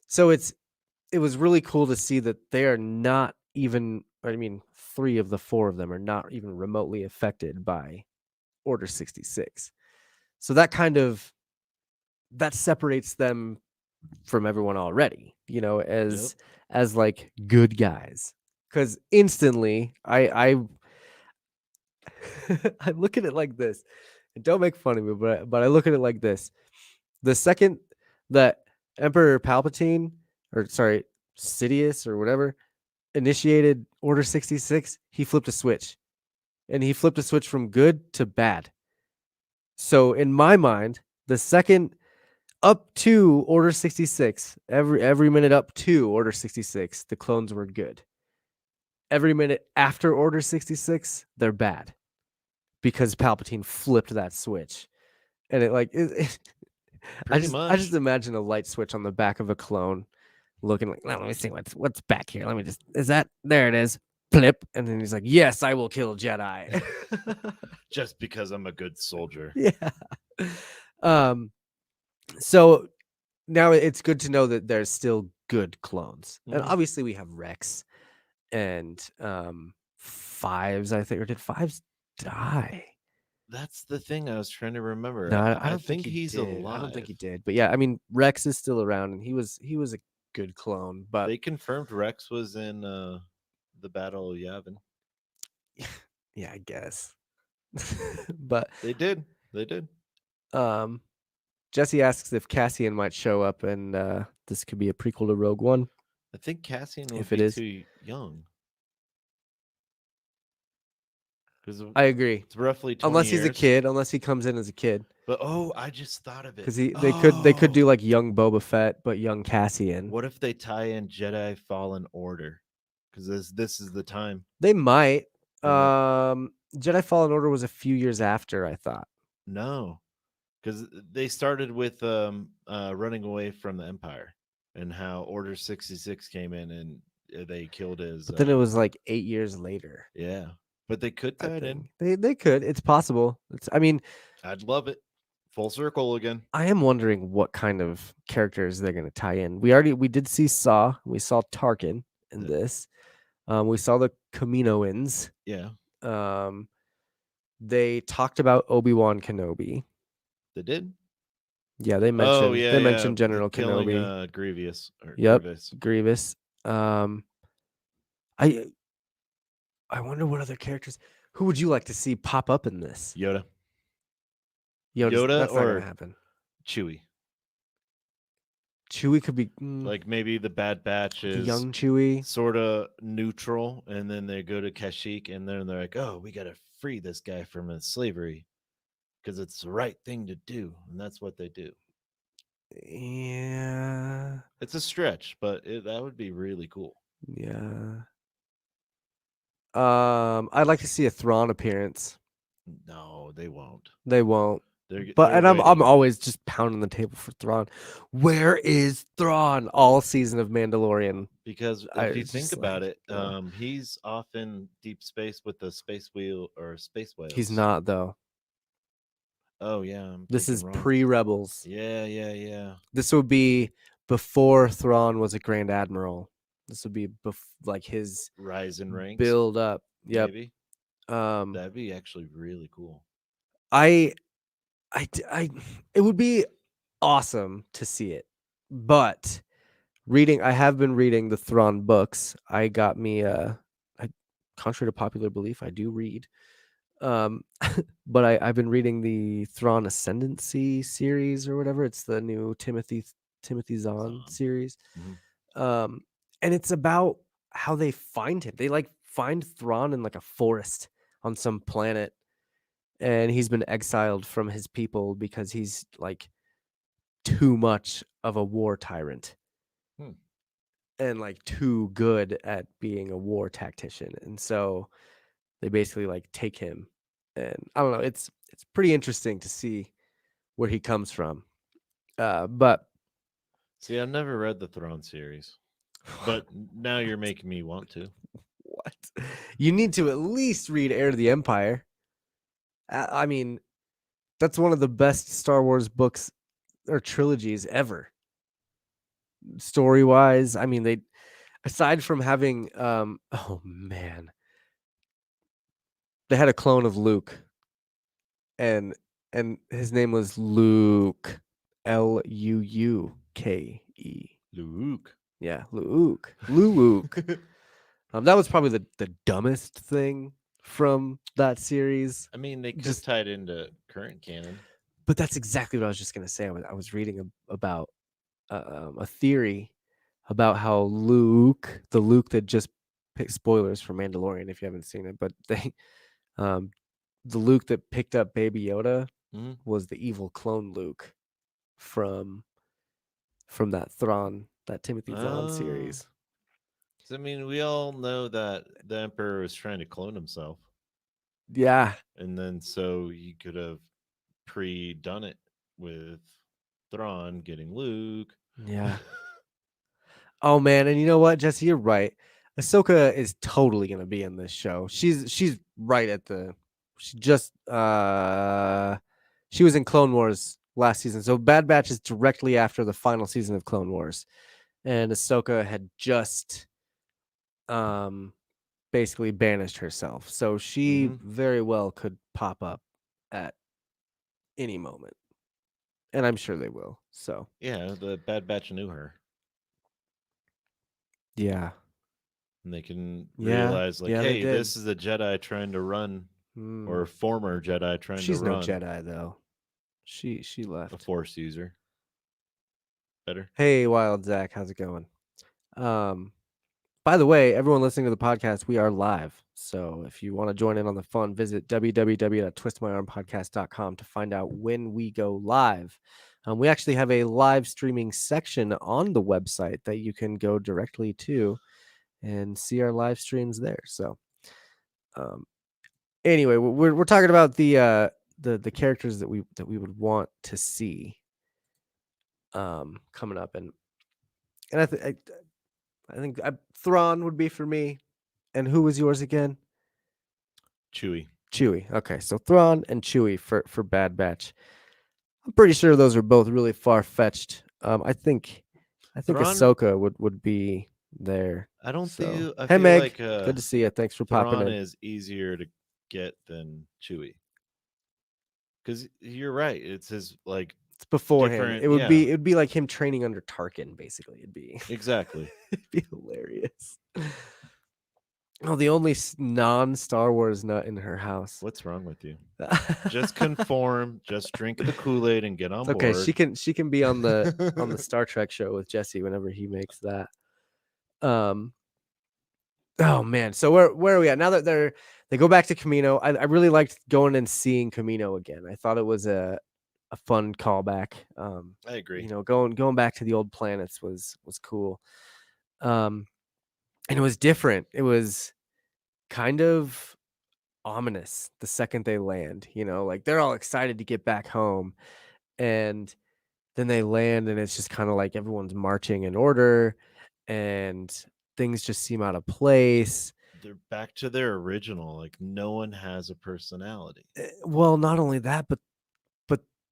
so it was really cool to see that they are not even, I mean, 3 of the 4 of them are not even remotely affected by Order 66. So that separates them from everyone already, Yep. as like good guys. Cuz instantly I I look at it like this. And don't make fun of me, but I look at it like this. The second that Emperor Palpatine, or sorry, Sidious or whatever, initiated Order 66, he flipped a switch. And he flipped a switch from good to bad. So in my mind, the second up to Order 66, every minute up to Order 66, the clones were good. Every minute after Order 66, they're bad because Palpatine flipped that switch. And I Pretty just much. imagine a light switch on the back of a clone looking like, let me see what's back here. Let me just, is that, there it is. Flip. And then he's like, yes, I will kill Jedi. Just because I'm a good soldier. Yeah. Um, so now it's good to know that there's still good clones. And Mhm. obviously we have Rex and Fives, I think, or did Fives die? That's the thing I was trying to remember. No, I I don't think think he he's did. I don't think alive. he did. But yeah, I mean, Rex is still around, and he was a good clone. But They confirmed Rex was in the Battle of Yavin. yeah, I guess. But They did. They did. um, Jesse asks if Cassian might show up, and this could be a prequel to Rogue One. I think Cassian would If it be is, too young because I agree. it's roughly 20 Unless he's a years. kid, unless he comes in as a kid, But oh, I just thought of it. because they could Oh, do like young Boba Fett, but young Cassian. what if they tie in Jedi Fallen Order? Because this is the time. They might. And that Jedi Fallen Order was a few years after, I thought. no, because they started with running away from the Empire and how Order 66 came in and they killed his. But then it was like 8 years later. Yeah, but they could I tie it in. think they could. It's possible. I mean, I'd love it. Full circle again. I am wondering what kind of characters they're going to tie in. We did see Saw. We saw Tarkin in this. We saw the Kaminoans. Yeah, Um, they talked about Obi-Wan Kenobi. they did. Yeah, Oh yeah, they yeah. mentioned The General killing Kenobi. Grievous or Yep, Grievous. Grievous. I I wonder what other characters. Who would you like to see pop up in this? Yoda. Yoda's, Yoda that's not gonna or happen. Chewie. Chewie could be Like maybe the Bad Batch like a is young Chewie. sort of neutral, and then they go to Kashyyyk, and then they're like, "Oh, we gotta free this guy from his slavery because it's the right thing to do," and that's what they do. Yeah, It's a stretch, but that would be really cool. yeah. I'd like to see a Thrawn appearance. No, they won't. They won't. But they're and I'm waiting always just pounding the table for Thrawn. Where is Thrawn? All season of Mandalorian. because I if you was think just about like, it, he's off in deep space with the space wheel or space he's whales. not though. Oh yeah, I'm This thinking is wrong. pre-Rebels. Yeah, yeah, yeah. This would be before Thrawn was a Grand Admiral. This would be like his Rise in ranks, build up. Yep. maybe. Um, That'd be actually really cool. I, I, it would be awesome to see it, but I have been reading the Thrawn books. I got me I, contrary to popular belief, I do read. Um, but I've been reading the Thrawn Ascendancy series or whatever. It's the new Timothy Zahn Zahn. series. Mhm. Um, and it's about how they find him. They like find Thrawn in like a forest on some planet, and he's been exiled from his people because he's like too much of a war tyrant Hmm. and like too good at being a war tactician. And so they basically like take him, and I don't know, it's pretty interesting to see where he comes from. But See, I've never read the Throne series, but now you're making me want to. what? You need to at least read Heir to the Empire. I mean, that's one of the best Star Wars books or trilogies ever. Story wise, I mean, they aside from having oh man, they had a clone of Luke, and his name was Luke, Luuke. Luke. Yeah, Luke. That was probably the dumbest thing from that series. I mean, they could Just, tie it into current canon. but that's exactly what I was just gonna say. I was reading about a theory about how Luke, the Luke that just spoilers for Mandalorian if you haven't seen it, but um, the Luke that picked up Baby Yoda Mm-hmm. was the evil clone Luke from that Timothy Zahn Oh. series. So, I mean, we all know that the Emperor was trying to clone himself. Yeah, And then so he could have pre-done it with Thrawn getting Luke. yeah. Oh man, and you know what, Jesse, you're right. Ahsoka is totally gonna be in this show. She's right at the. She just she was in Clone Wars last season. So Bad Batch is directly after the final season of Clone Wars, and Ahsoka had just um basically banished herself. So she Mm-hmm. very well could pop up at any moment, and I'm sure they will. So Yeah, the Bad Batch knew her. yeah, And they can yeah, realize, like, yeah, they hey, did. this is a Jedi trying to run, or a Hmm. former Jedi trying to She's no run, Jedi though. She a left. Force user. Better. Hey, Wild Zach, how's it going? Um, by the way, everyone listening to the podcast, we are live. So if you want to join in on the fun, visit www.twistmyarmpodcast.com to find out when we go live. We actually have a live streaming section on the website that you can go directly to and see our live streams there. So, um, anyway, we're talking about the characters that we would want to see coming up, and I think Thrawn would be for me. And who was yours again? Chewie. Chewie. Okay, so Thrawn and Chewie for Bad Batch. I'm pretty sure those are both really far fetched. I think Thrawn, Ahsoka would be there. I don't So feel, I hey feel Meg, like good to see you. Thanks for popping Thrawn in. is easier to get than Chewie. Because you're right. It's his, like, It's before him. different. Yeah, It'd be like him training under Tarkin, basically. exactly. It'd be hilarious. Oh, the only non Star Wars nut in her house. What's wrong with you? Just It's conform, just drink the Kool-Aid and get on okay. board. She can be on the Star Trek show with Jesse whenever he makes that. Um. Oh man. So where are we at now that they go back to Camino? I really liked going and seeing Camino again. I thought it was a fun callback. I agree. Going back to the old planets was cool. And it was different. It was kind of ominous the second they land, like they're all excited to get back home, and then they land and it's just kind of like everyone's marching in order and things just seem out of place. They're back to their original. Like no one has a personality. Well, not only that, but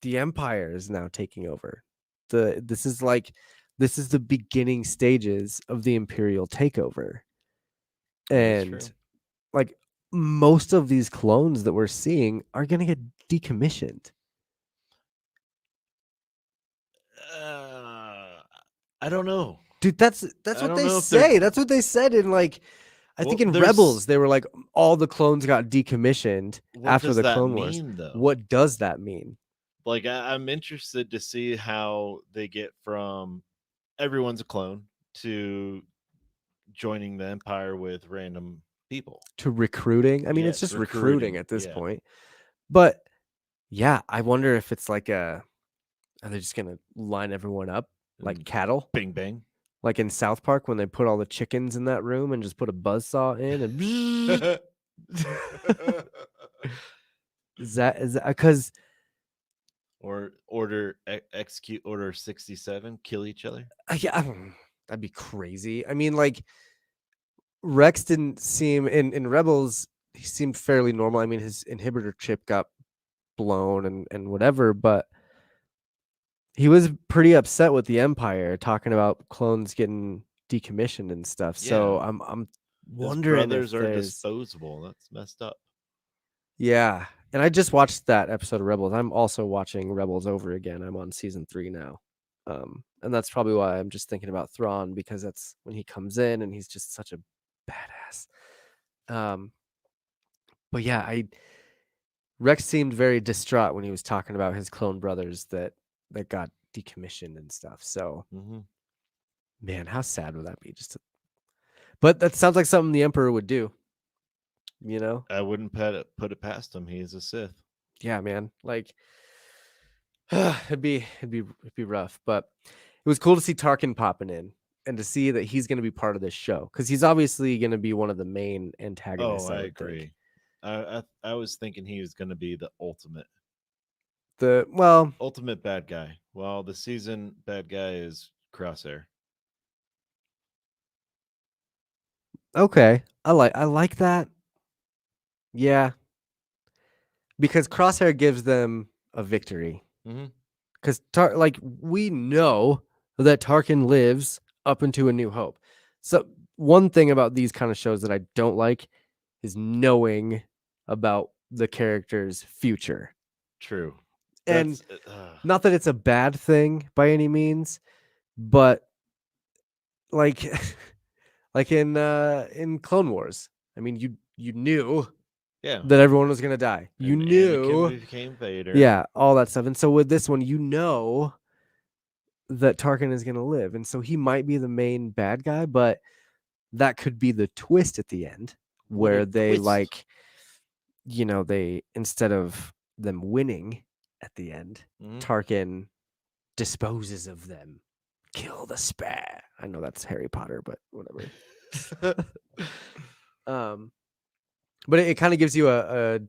the empire is now taking over. This is the beginning stages of the imperial takeover. That's true. And like most of these clones that we're seeing are going to get decommissioned. Uh, I don't know. Dude, that's I what don't they know if they're say. That's what they said in like I well. think in Rebels they were like all the clones got decommissioned What after does the that Clone Wars. mean, though? What does that mean? Like I'm interested to see how they get from everyone's a clone to joining the Empire with random people. To recruiting? I mean, it's Yes, just recruiting at this Yeah. point. But yeah, I wonder if it's like are they just gonna line everyone up like And cattle? bing bang. Like in South Park when they put all the chickens in that room and just put a buzzsaw in and is that because Or execute order 67, kill each other. yeah, that'd be crazy. I mean, like Rex didn't seem in Rebels, he seemed fairly normal. I mean, his inhibitor chip got blown and whatever, but he was pretty upset with the Empire talking about clones getting decommissioned and stuff. So Yeah. I'm His wondering if brothers are there's disposable. That's messed up. yeah. And I just watched that episode of Rebels. I'm also watching Rebels over again. I'm on season 3 now. And that's probably why I'm just thinking about Thrawn, because that's when he comes in and he's just such a badass. But yeah, Rex seemed very distraught when he was talking about his clone brothers that got decommissioned and stuff. So, Mm-hmm. man, how sad would that be? But that sounds like something the Emperor would do. I wouldn't put it past him. He's a Sith. Yeah, man. Like, it'd be rough. But it was cool to see Tarkin popping in and to see that he's going to be part of this show because he's obviously going to be one of the main antagonists. Oh, I would agree. think. I was thinking he was going to be the ultimate bad guy. Well, the season bad guy is Crosshair. Okay, I like that. Yeah, because Crosshair gives them a victory. Mm-hmm. Because like we know that Tarkin lives up into A New Hope. So one thing about these kind of shows that I don't like is knowing about the character's future. True. And That's not that it's a bad thing by any means, but like like in Clone Wars, I mean you knew yeah. that everyone was gonna die. You And knew Anakin became Vader. yeah, all that stuff. And so with this one, you know that Tarkin is gonna live. And so he might be the main bad guy, but that could be the twist at the end where they like they instead of them winning at the end, Tarkin disposes of them. Kill the spare. I know that's Harry Potter, but whatever. But it kind of gives you a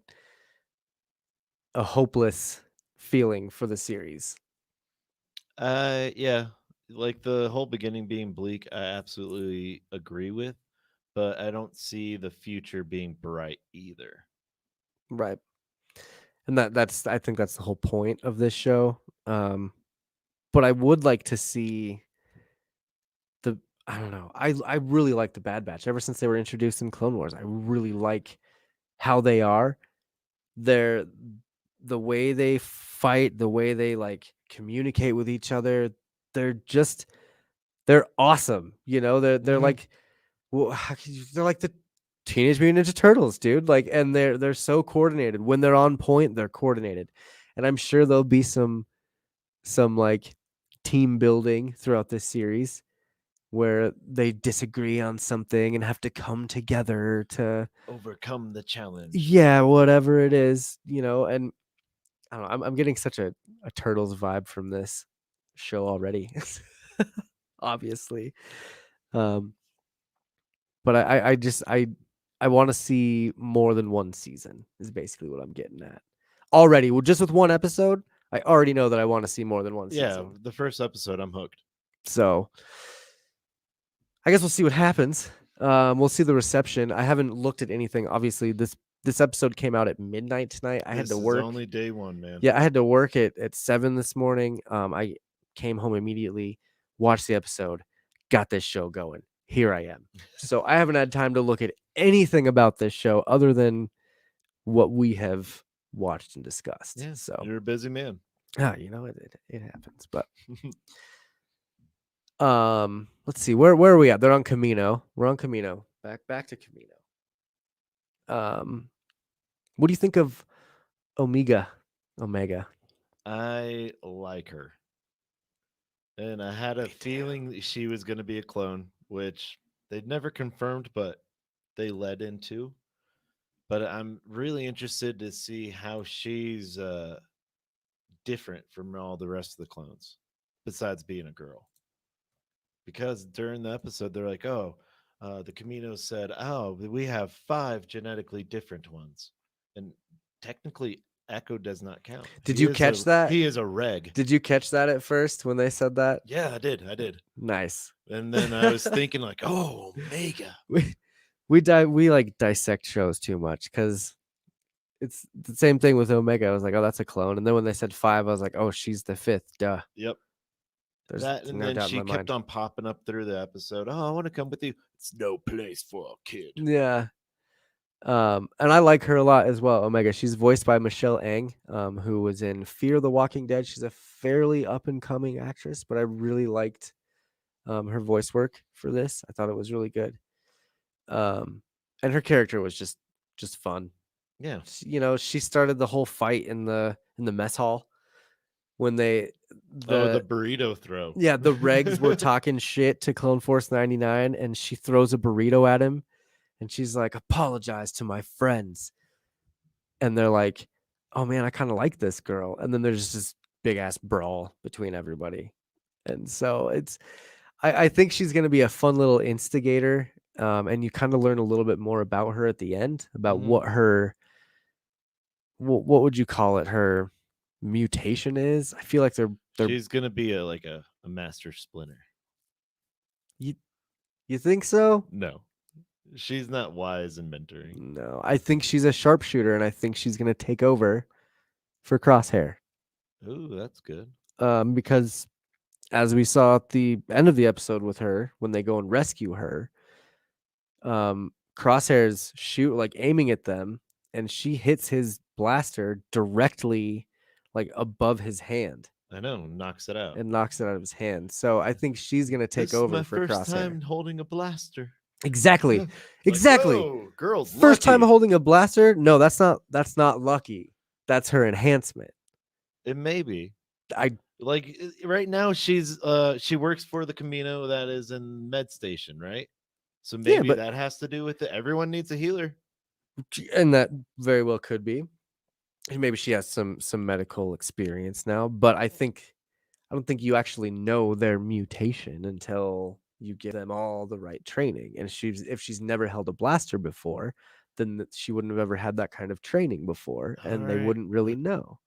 hopeless feeling for the series. Yeah. Like the whole beginning being bleak, I absolutely agree with, but I don't see the future being bright either. Right. And that's I think that's the whole point of this show. But I would like to see I don't know. I really like the Bad Batch ever since they were introduced in Clone Wars. I really like how they are. They're the way they fight, the way they like communicate with each other. They're awesome. They're like they're like the Teenage Mutant Ninja Turtles, dude. Like, and they're so coordinated. When they're on point, they're coordinated. And I'm sure there'll be some like team building throughout this series where they disagree on something and have to come together to overcome the challenge. Yeah, whatever it is, and I don't know, I'm getting such a Turtles vibe from this show already. Obviously. But I I want to see more than one season is basically what I'm getting at. Already, well, just with one episode, I already know that I want to see more than one Yeah, season. the first episode, I'm hooked. So I guess we'll see what happens. We'll see the reception. I haven't looked at anything. Obviously, this episode came out at midnight tonight. I had This to is work. only day one, man. Yeah, I had to work at 7 this morning. I came home immediately, watched the episode, got this show going. Here I am. So I haven't had time to look at anything about this show other than what we have watched and discussed. Yeah, So you're a busy man. it happens. But let's see, where are we at? They're on Camino. We're on Camino. Back to Camino. What do you think of Omega? I like her. And I had a feeling she was going to be a clone, which they'd never confirmed, but they led into. But I'm really interested to see how she's different from all the rest of the clones, besides being a girl. Because during the episode, they're like, oh, the Caminos said, oh, we have 5 genetically different ones. And technically, Echo does not count. Did you catch that? He is a reg. Did you catch that at first when they said that? Yeah, I did. Nice. And then I was thinking like, oh, Omega. We like dissect shows too much because it's the same thing with Omega. I was like, oh, that's a clone. And then when they said 5, I was like, oh, she's the 5th. Duh. Yep. There's That and no then doubt in she my kept mind. on popping up through the episode. Oh, I want to come with you. It's no place for a kid. Yeah. And I like her a lot as well. Omega. She's voiced by Michelle Ang, who was in Fear the Walking Dead. She's a fairly up and coming actress, but I really liked her voice work for this. I thought it was really good. And her character was just fun. Yeah. She started the whole fight in the mess hall when the burrito throw. Yeah, the regs were talking shit to Clone Force 99, and she throws a burrito at him, and she's like, apologize to my friends. And they're like, oh man, I kind of like this girl. And then there's just this big ass brawl between everybody. And so I think she's going to be a fun little instigator. And you kind of learn a little bit more about her at the end, about what would you call it? Her mutation is. I feel like she's going to be a master splinter. You think so? No. She's not wise in mentoring. No, I think she's a sharpshooter, and I think she's going to take over for Crosshair. Ooh, that's good. Because as we saw at the end of the episode with her, when they go and rescue her, Crosshair's aiming at them, and she hits his blaster directly above his hand. I know, knocks it out. And knocks it out of his hand. So I think she's going to take over for Crosshair. This is my first time holding a blaster. Exactly. Exactly. Whoa, girl's first lucky. time holding a blaster? No, that's not lucky. That's her enhancement. It may be. Right now she works for the Camino that is in Med Station, right? So maybe that has to do with it. Everyone needs a healer. And that very well could be. And maybe she has some medical experience now, but I don't think you actually know their mutation until you give them all the right training. And if she's never held a blaster before, then she wouldn't have ever had that kind of training before, and they wouldn't really know.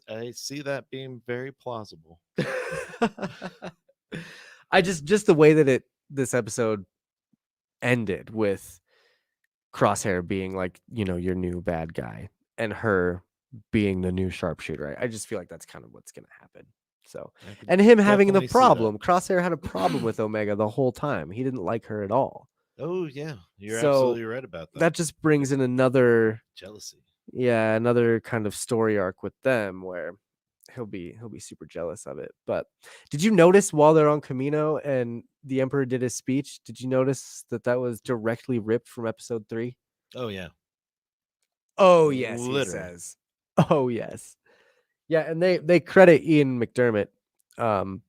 I see that being very plausible. I just the way that this episode ended with Crosshair being your new bad guy and her being the new sharpshooter. I just feel like that's kind of what's going to happen. So, and him having the problem. Crosshair had a problem with Omega the whole time. He didn't like her at all. Oh yeah, you're absolutely right about that. That just brings in another jealousy. Yeah, another kind of story arc with them where he'll be super jealous of it. But did you notice while they're on Camino and the Emperor did his speech? Did you notice that was directly ripped from episode 3? Oh yeah. Oh yes, literally. He says. Oh yes. Yeah, and they credit Ian McDermott,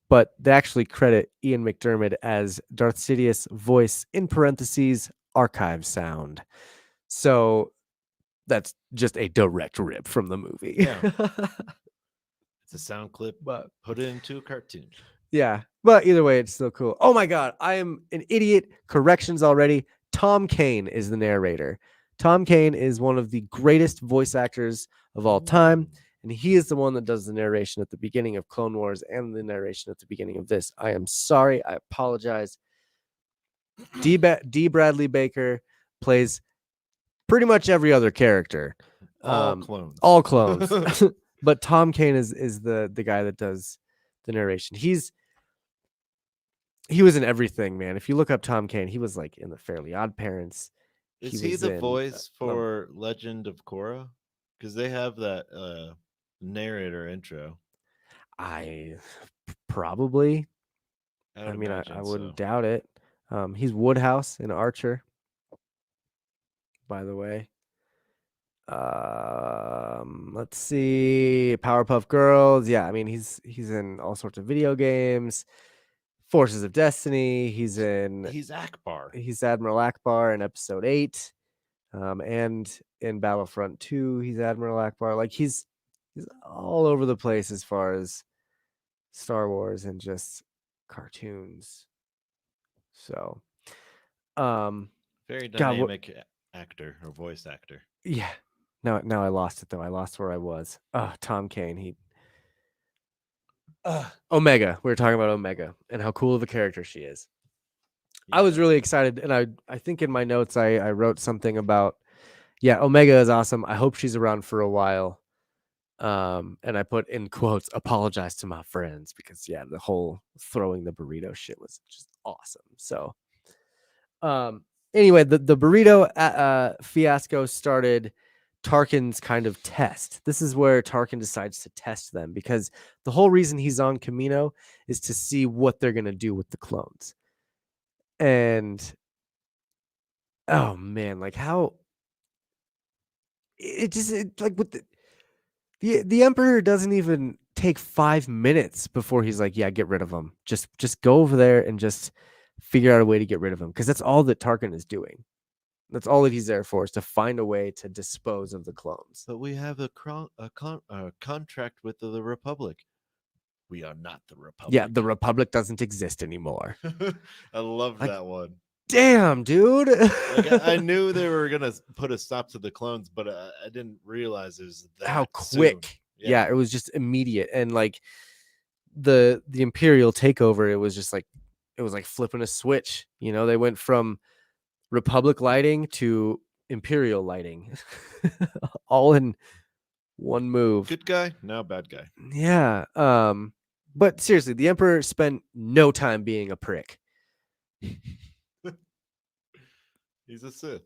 but they actually credit Ian McDermott as Darth Sidious' voice in parentheses archive sound. So that's just a direct rip from the movie. Yeah. It's a sound clip, but put it into a cartoon. Yeah, but either way, it's still cool. Oh my god, I am an idiot. Corrections already. Tom Kane is the narrator. Tom Kane is one of the greatest voice actors of all time, and he is the one that does the narration at the beginning of Clone Wars and the narration at the beginning of this. I am sorry. I apologize. D. Bradley Baker plays pretty much every other character. All clones. All clones. But Tom Kane is the guy that does the narration. He was in everything, man. If you look up Tom Kane, he was like in the Fairly Odd Parents. Is he was the in, voice for Legend of Korra? Because they have that narrator intro. I probably. I would mean, I imagine wouldn't so. doubt it. He's Woodhouse in Archer, by the way. Let's see, Powerpuff Girls. Yeah, I mean he's in all sorts of video games. Forces of Destiny. He's Akbar. He's Admiral Akbar in Episode 8, and in Battlefront 2, he's Admiral Akbar. Like he's all over the place as far as Star Wars and just cartoons. So, very God, dynamic actor or voice actor. Yeah. Now I lost it though. I lost where I was. Tom Kane. Omega. We were talking about Omega and how cool of a character she is. Yeah. I was really excited, and I think in my notes I wrote something about, Omega is awesome. I hope she's around for a while. And I put in quotes, apologize to my friends, because the whole throwing the burrito shit was just awesome. So anyway, the burrito fiasco started Tarkin's kind of test. This is where Tarkin decides to test them, because the whole reason he's on Kamino is to see what they're going to do with the clones. And oh man, like how like with the Emperor doesn't even take 5 minutes before he's like, yeah, get rid of them. Just go over there and just figure out a way to get rid of them, because that's all that Tarkin is doing. That's all that he's there for, is to find a way to dispose of the clones. But we have a contract with the Republic. We are not the Republic. Yeah, the Republic doesn't exist anymore. I love that one. Damn, dude. I knew they were gonna put a stop to the clones, but I didn't realize it was that how quick. Soon. Yeah, it was just immediate. And like the Imperial takeover, it was just like, it was like flipping a switch. They went from Republic lighting to Imperial lighting all in one move. Good guy, now bad guy. Yeah. But seriously, the Emperor spent no time being a prick. He's a Sith.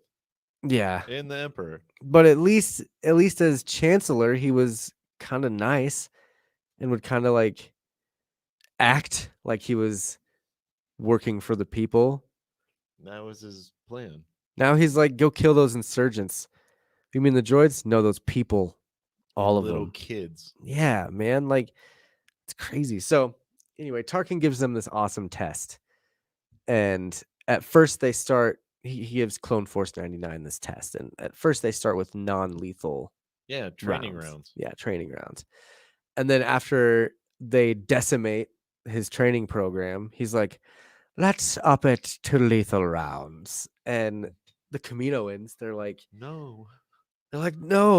Yeah. And the Emperor. But at least as Chancellor, he was kind of nice and would kind of like act like he was working for the people. That was his plan. Now he's like, go kill those insurgents. You mean the droids? No, those people. All of little them. Kids. Yeah, man. Like, it's crazy. So anyway, Tarkin gives them this awesome test. And at first they start, he gives Clone Force 99 this test. And at first they start with non-lethal training rounds. Yeah, training rounds. And then after they decimate his training program, he's like, let's up it to lethal rounds. And the Kaminoans, they're like, no,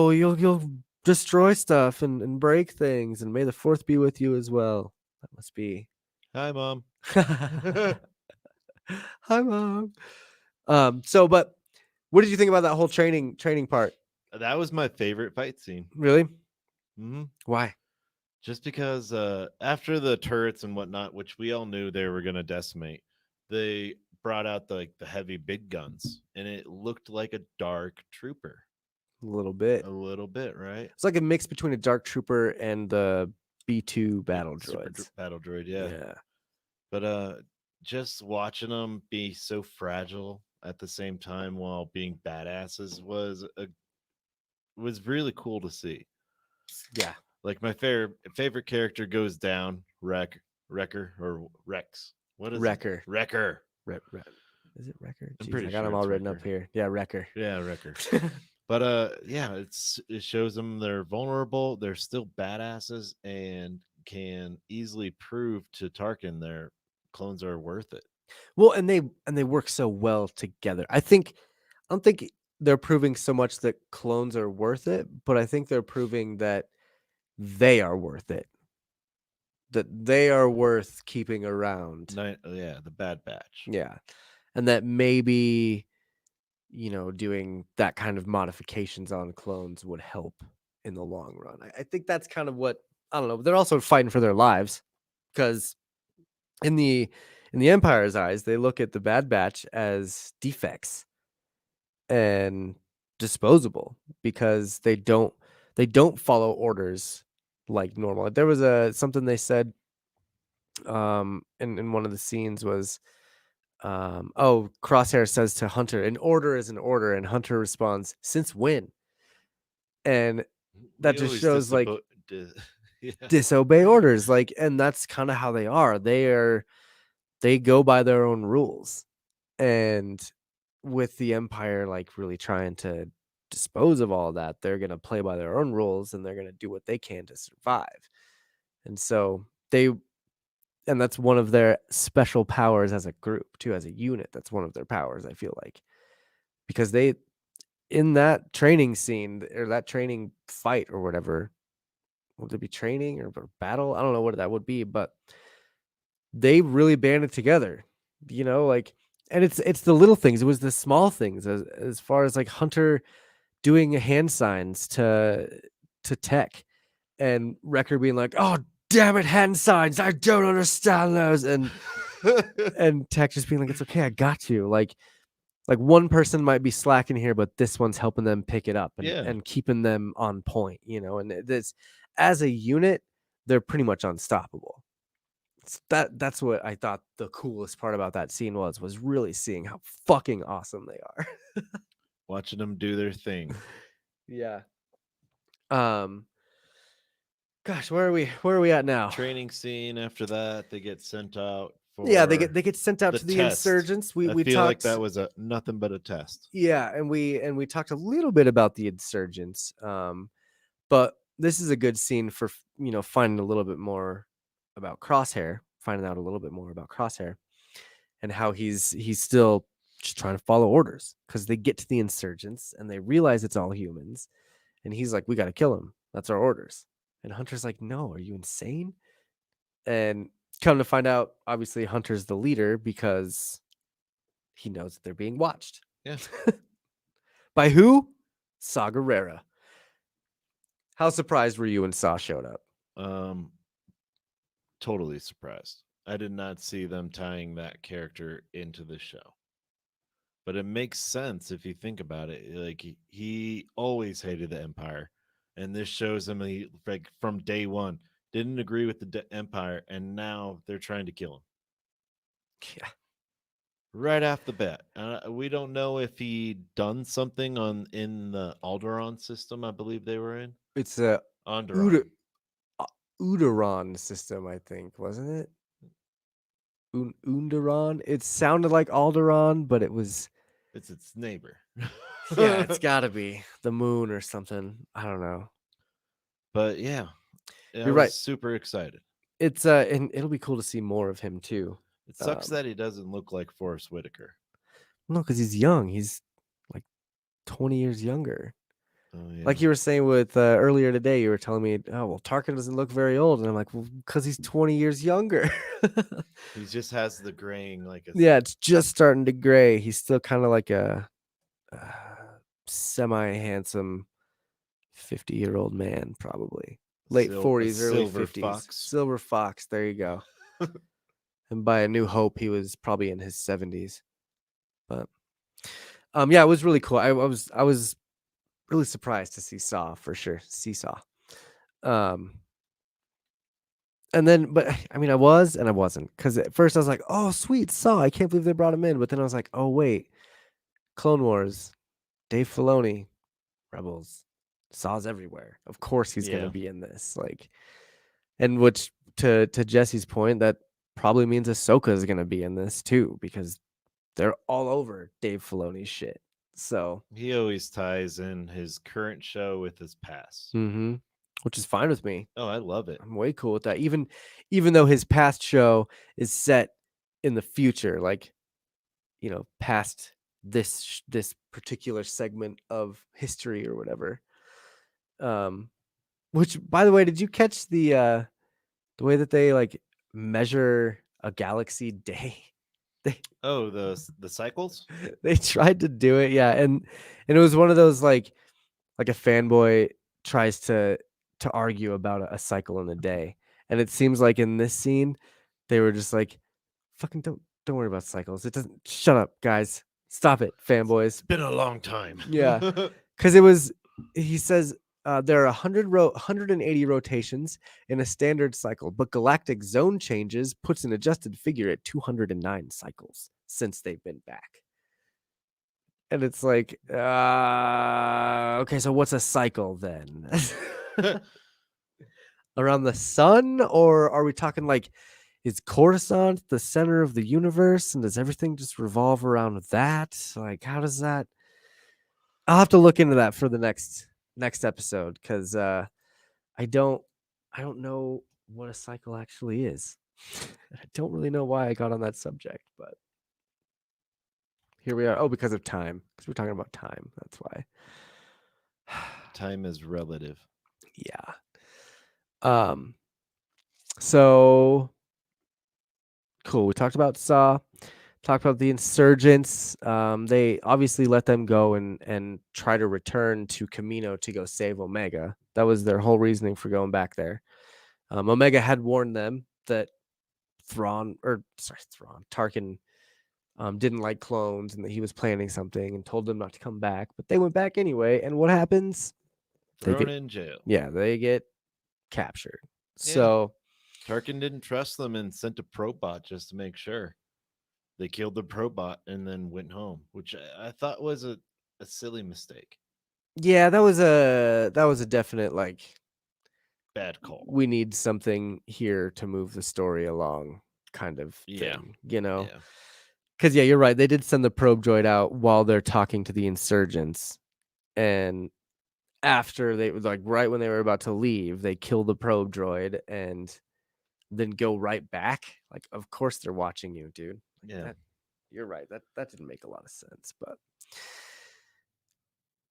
you'll destroy stuff and break things, and may the fourth be with you as well. That must be. Hi, Mom. Hi, Mom. So, but what did you think about that whole training part? That was my favorite fight scene. Really? Mm-hmm. Why? Just because after the turrets and whatnot, which we all knew they were going to decimate, they brought out the heavy big guns, and it looked like a dark trooper. A little bit, right? It's like a mix between a dark trooper and the B2 battle droids. Battle droid, yeah. But just watching them be so fragile at the same time while being badasses was really cool to see. Yeah. Like my favorite character goes down, Wrecker or Rex. What is Wrecker? It? Wrecker. Is it Wrecker? I'm pretty I got them all written up here. Yeah, Wrecker. Yeah, Wrecker. But it shows them they're vulnerable. They're still badasses and can easily prove to Tarkin their clones are worth it. Well, and they work so well together. I don't think they're proving so much that clones are worth it, but I think they're proving that they are worth it. That they are worth keeping around. Yeah, the Bad Batch. Yeah. And that maybe, doing that kind of modifications on clones would help in the long run. I think that's kind of what I don't know. They're also fighting for their lives because in the Empire's eyes, they look at the Bad Batch as defects and disposable because they don't follow orders like normal. There was a something they said in one of the scenes was Crosshair says to Hunter, an order is an order, and Hunter responds, since when? And that We just always shows like yeah. disobey orders, like, and that's kind of how they are. They go by their own rules. And with the Empire like really trying to dispose of all that, they're gonna play by their own rules and they're gonna do what they can to survive. And so and that's one of their special powers as a group too, as a unit. That's one of their powers, I feel like. Because they in that training scene or that training fight or whatever, would it be training or battle? I don't know what that would be, but they really banded together, like, and it's the little things. It was the small things as far as like Hunter doing hand signs to Tech and Wrecker being like, "Oh, damn it, hand signs! I don't understand those," and Tech just being like, "It's okay, I got you." Like one person might be slacking here, but this one's helping them pick it up and, Yeah. and keeping them on point, and this as a unit, they're pretty much unstoppable. That's what I thought the coolest part about that scene was really seeing how fucking awesome they are. Watching them do their thing. Yeah. Um Gosh, where are we at now? Training scene after that, they get sent out Yeah, for they get sent out the to the test. insurgents. I We feel like talked that was a nothing but a test. Yeah, and we talked a little bit about the insurgents. But this is a good scene for finding a little bit more about Crosshair, finding out a little bit more about Crosshair and how he's still just trying to follow orders because they get to the insurgents and they realize it's all humans, and he's like, "We got to kill him. That's our orders." And Hunter's like, "No, are you insane?" And come to find out, obviously Hunter's the leader because he knows that they're being watched. Yeah. By who? Saw Gerrera. How surprised were you when Saw showed up? Um, totally surprised. I did not see them tying that character into the show. But it makes sense if you think about it. Like he always hated the Empire, and this shows him he like from day one didn't agree with the Empire, and now they're trying to kill him Yeah. right off the bat. We don't know if he done something in the Alderaan system. I believe they were in It's a Onderon. Uderon system, I think, wasn't it? Underon. It sounded like Alderaan, but it was It's its neighbor. yeah, it's got to be the moon or something. I don't know. But yeah, I You're was right. super excited. It's and it'll be cool to see more of him too. It sucks that he doesn't look like Forrest Whitaker. No, because he's young. He's like 20 years younger. Oh yeah, Like you were saying with earlier today, you were telling me, "Oh, well, Tarkin doesn't look very old," and I'm like, "Well, because he's 20 years younger." he just has the graying like a Yeah, it's just starting to gray. He's still kind of like a semi-handsome 50-year-old man, probably late 40s, early silver 50s. fox. Silver fox. There you go. And by A New Hope, he was probably in his 70s. But yeah, it was really cool. I was really surprised to see Saw for sure. Seesaw. And then, but I mean, I was and I wasn't, because at first I was like, "Oh, sweet Saw! I can't believe they brought him in." But then I was like, "Oh wait, Clone Wars, Dave Filoni, Rebels, Saw's everywhere. Of course he's gonna Yeah. be in this." Like, and which to Jesse's point, that probably means Ahsoka is gonna be in this too, because they're all over Dave Filoni's shit. So, He always ties in his current show with his past. which is fine with me. Oh, I love it. I'm way cool with that. Even though his past show is set in the future, like, past this particular segment of history or whatever. Um, which, by the way, did you catch the way that they like measure a galaxy day? They Oh, the cycles. they tried to do it, yeah, and it was one of those like a fanboy tries to argue about a cycle in a day, and it seems like in this scene they were just like, fucking don't worry about cycles. It doesn't. Shut up, guys. Stop it, It's fanboys. been a long time. Yeah, because it was. He says there are 180 rotations in a standard cycle, but galactic zone changes puts an adjusted figure at 209 cycles since they've been back. And it's like, okay, so what's a cycle then? Around the sun, or are we talking like, is Coruscant the center of the universe, and does everything just revolve around that? Like, how does that? I'll have to look into that for the next episode, because I don't I don't know what a cycle actually is. I don't really know why I got on that subject, but here we are. Oh, because of time. Because we're talking about time. That's why. Time is relative. Yeah. Um. So cool. We talked about Saw. Talked about the insurgents. They obviously let them go and try to return to Camino to go save Omega. That was their whole reasoning for going back there. Omega had warned them that Tarkin didn't like clones and that he was planning something and told them not to come back. But they went back anyway. And what happens? They Thrown get in jail. they get captured. Yeah. So Tarkin didn't trust them and sent a probot just to make sure. They killed the probot and then went home, which I thought was a silly mistake. yeah, that was a definite like, Bad call. we need something here to move the story along kind of Yeah. thing, Yeah. Because yeah, you're right. They did send the probe droid out while they're talking to the insurgents, and after they was like right when they were about to leave, they kill the probe droid and then go right back. Like, of course they're watching you, dude. Like, Yeah. you're right. That didn't make a lot of sense, but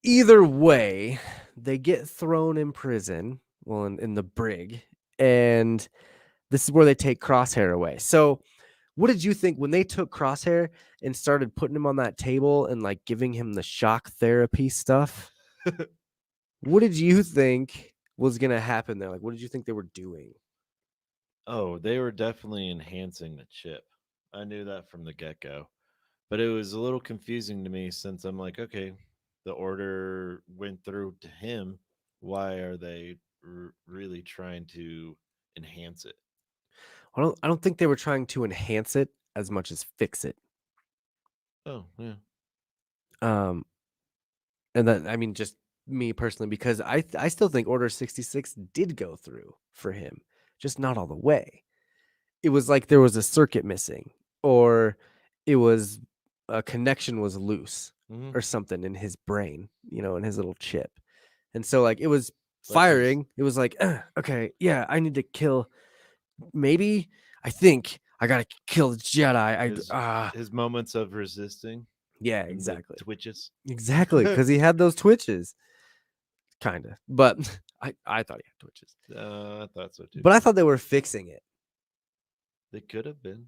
either way, they get thrown in prison, well, in the brig, and this is where they take Crosshair away. So, what did you think when they took Crosshair and started putting him on that table and like giving him the shock therapy stuff? What did you think was going to happen there? Like, what did you think they were doing? Oh, they were definitely enhancing the chip. I knew that from the get go. But it was a little confusing to me since I'm like, okay, the order went through to him. Why are they really trying to enhance it? I don't think they were trying to enhance it as much as fix it. Oh, yeah. Um, and that, I mean, just me personally, because I still think Order 66 did go through for him, just not all the way. It was like there was a circuit missing, or it was a connection was loose Mm-hmm. or something in his brain, in his little chip. And so like it was Like firing. It was like, okay, yeah, I need to kill. Maybe I think I gotta kill the Jedi. his moments of resisting Yeah, and the exactly, twitches. because he had those twitches, kind of. But I thought he had twitches, I thought so too. but I thought they were fixing it. They could have been.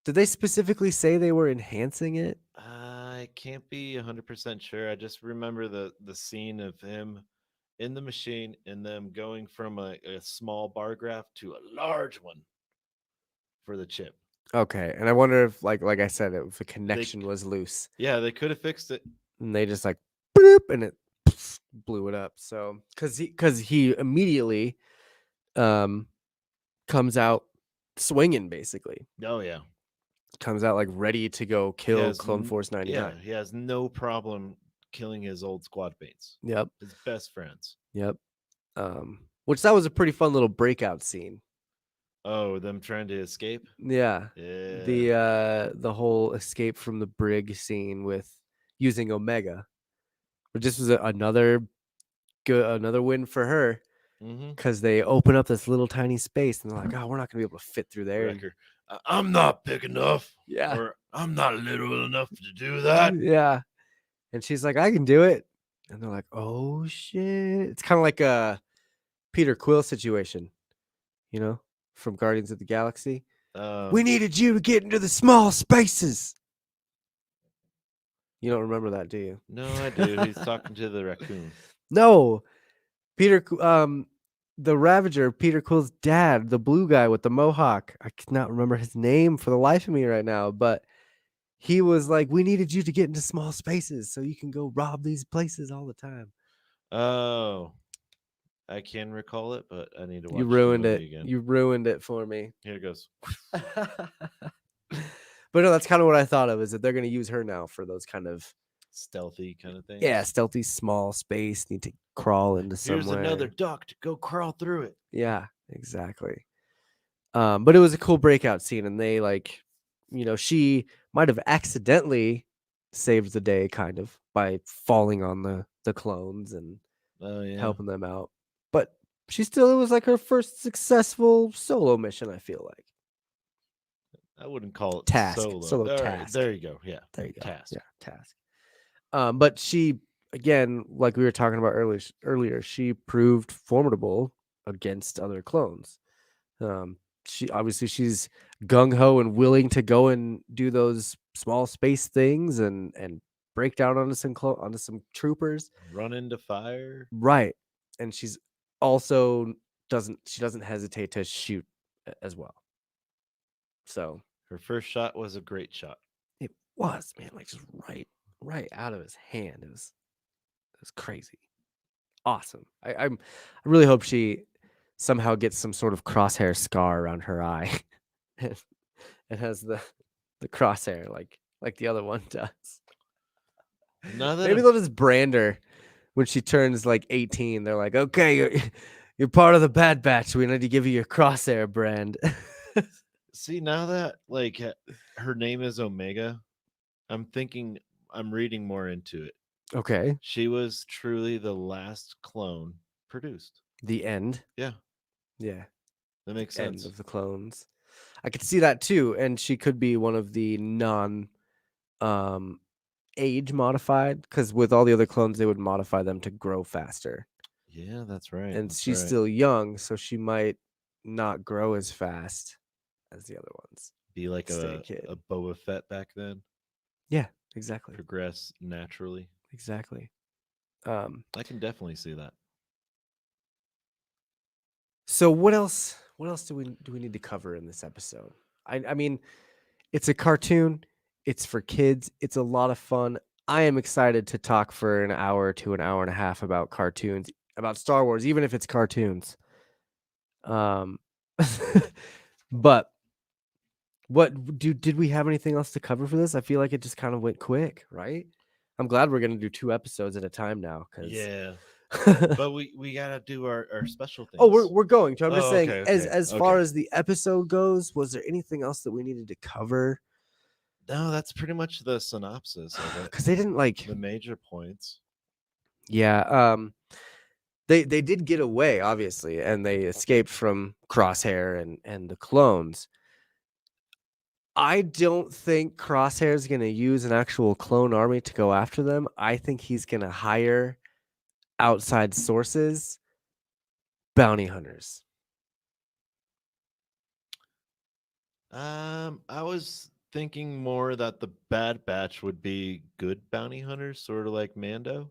Did they specifically say they were enhancing it? I can't be 100% sure. I just remember the scene of him in the machine and them going from a small bar graph to a large one for the chip. Okay, and I wonder if, like I said, if the They, connection was loose, yeah, they could have fixed it. and they just like boop, and it blew it up. So, because he immediately um comes out swinging, basically Oh yeah, comes out like ready to go he kill has Clone Force yeah 99. he has no problem killing his old squad mates, Yep, his best friends. yep. Which that was a pretty fun little breakout scene. Oh, them trying to escape. Yeah, Yeah. the whole escape from the brig scene with using Omega, but this was another win for her, Mm-hmm. because they open up this little tiny space and they're like, oh, we're not gonna be able to fit through there. And Wrecker. I'm not big enough, Yeah. or I'm not little enough to do that. Yeah. And she's like, I can do it. And they're like, oh shit. It's kind of like a Peter Quill situation, you know, from Guardians of the Galaxy. We needed you to get into the small spaces. You don't remember that, do you? No, I do. He's talking to the raccoon. No. The Ravager, Peter Quill's dad, the blue guy with the mohawk. I cannot remember his name for the life of me right now, but he was like, we needed you to get into small spaces so you can go rob these places all the time. Oh, I can recall it, but I need to You watch the ruined movie it. again. You ruined it for me. Here it goes. But no, that's kind of what I thought of, is that they're going to use her now for those kind of Stealthy kind of things. stealthy small space, need to crawl into Here's somewhere. another duct. Go crawl through it. Yeah, exactly. But it was a cool breakout scene, and they she might have accidentally saved the day kind of by falling on the clones and helping them out. But it was like her first successful solo mission, I feel like. I wouldn't call it Task. solo. Solo All right, task. there you go. Yeah. There you go. Task. Yeah, task. But she, again, like we were talking about earlier, she proved formidable against other clones. She's gung ho and willing to go and do those small space things and break down onto some troopers. Run into fire. Right. And she's also doesn't hesitate to shoot as well. So Her first shot was a great shot. it was, man, like just right out of his hand. It was crazy. Awesome. I really hope she somehow gets some sort of crosshair scar around her eye. It has the crosshair like the other one does. Maybe they'll just brand her when she turns like 18. They're like, okay, you're part of the Bad Batch. We need to give you your crosshair brand. See, now that like her name is Omega, I'm reading more into it. Okay. She was truly the last clone produced. The end. Yeah. Yeah. That makes sense. End of the clones. I could see that too. And she could be one of the age modified, because with all the other clones, they would modify them to grow faster. Yeah, that's right. And that's she's right. still young, so she might not grow as fast as the other ones. Be like Stay a kid. Boba Fett back then. Yeah, exactly. Progress naturally. Exactly. I can definitely see that. So what else do we need to cover in this episode? I mean, it's a cartoon, it's for kids, it's a lot of fun. I am excited to talk for an hour to an hour and a half about cartoons, about Star Wars, even if it's cartoons. But did we have anything else to cover for this? I feel like it just kind of went quick, right? I'm glad we're gonna do 2 episodes at a time now, because Yeah. But we gotta do our special things. Oh, we're going to. I'm just saying, okay, as far as the episode goes, was there anything else that we needed to cover? No, that's pretty much the synopsis of it. Because they didn't like The major points. Yeah. They did get away, obviously, and they escaped from Crosshair and the clones. I don't think Crosshair is going to use an actual clone army to go after them. I think he's going to hire outside sources, bounty hunters. I was thinking more that the Bad Batch would be good bounty hunters, sort of like Mando,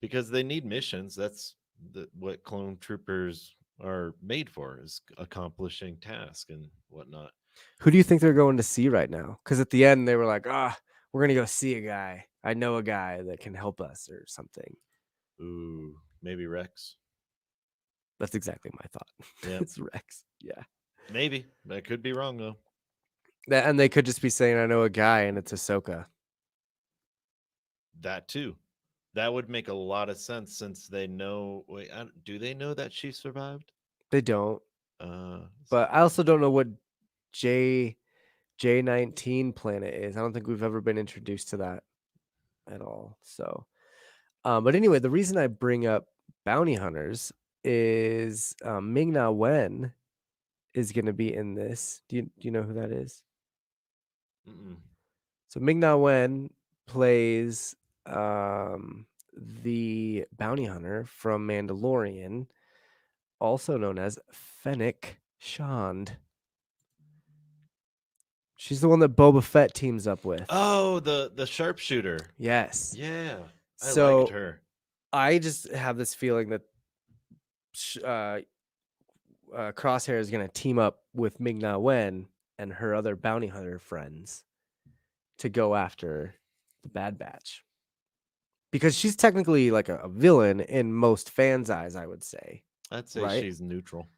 because they need missions. That's what clone troopers are made for, is accomplishing tasks and whatnot. Who do you think they're going to see right now? Because at the end, they were like, we're going to go see a guy. I know a guy that can help us or something. Ooh, maybe Rex. That's exactly my thought. Yeah. It's Rex. Yeah. Maybe. I could be wrong, though. And they could just be saying, I know a guy, and it's Ahsoka. That too. That would make a lot of sense, since they know. Wait, do they know that she survived? They don't. Uh, But I also don't know what J19 planet is. I don't think we've ever been introduced to that at all. So, but anyway, the reason I bring up bounty hunters is Ming-Na Wen is going to be in this. Do you know who that is? Mm-mm. So Ming-Na Wen plays the bounty hunter from Mandalorian, also known as Fennec Shand. She's the one that Boba Fett teams up with. Oh, the sharpshooter. Yes. Yeah, I liked So her. I just have this feeling that Crosshair is going to team up with Ming-Na Wen and her other bounty hunter friends to go after the Bad Batch. Because she's technically like a villain in most fans' eyes, I would say. I'd say Right? she's neutral.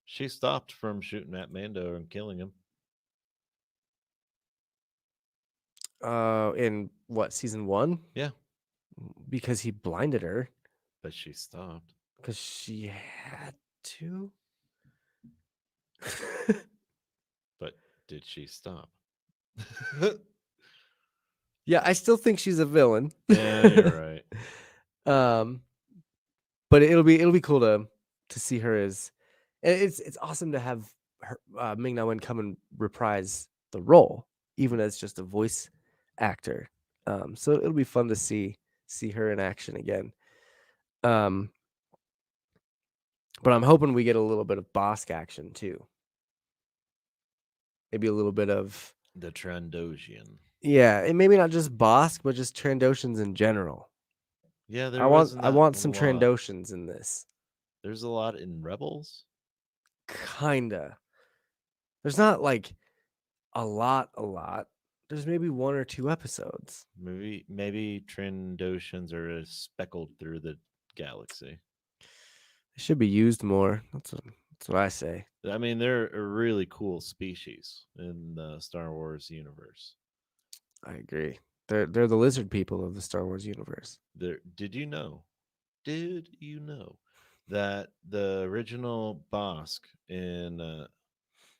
She stopped from shooting at Mando and killing him. In what, season 1? Yeah, Because he blinded her. but she stopped. Because she had to. But did she stop? Yeah, I still think she's a villain. Yeah, you're right. But it'll be cool to see her as. It's awesome to have her, Ming-Na Wen come and reprise the role, even as just a voice actor. So it'll be fun to see her in action again. But I'm hoping we get a little bit of Bosk action too. Maybe a little bit of The Trandoshan. yeah, and maybe not just Bosk, but just Trandoshans in general. Yeah, I want some Trandoshans in this. There's a lot in Rebels. Kinda. There's not like a lot. There's maybe 1 or 2 episodes. Maybe Trandoshans are speckled through the galaxy. They should be used more. That's what I say. I mean, they're a really cool species in the Star Wars universe. I agree. They're the lizard people of the Star Wars universe. Did you know? Did you know that the original Bosk in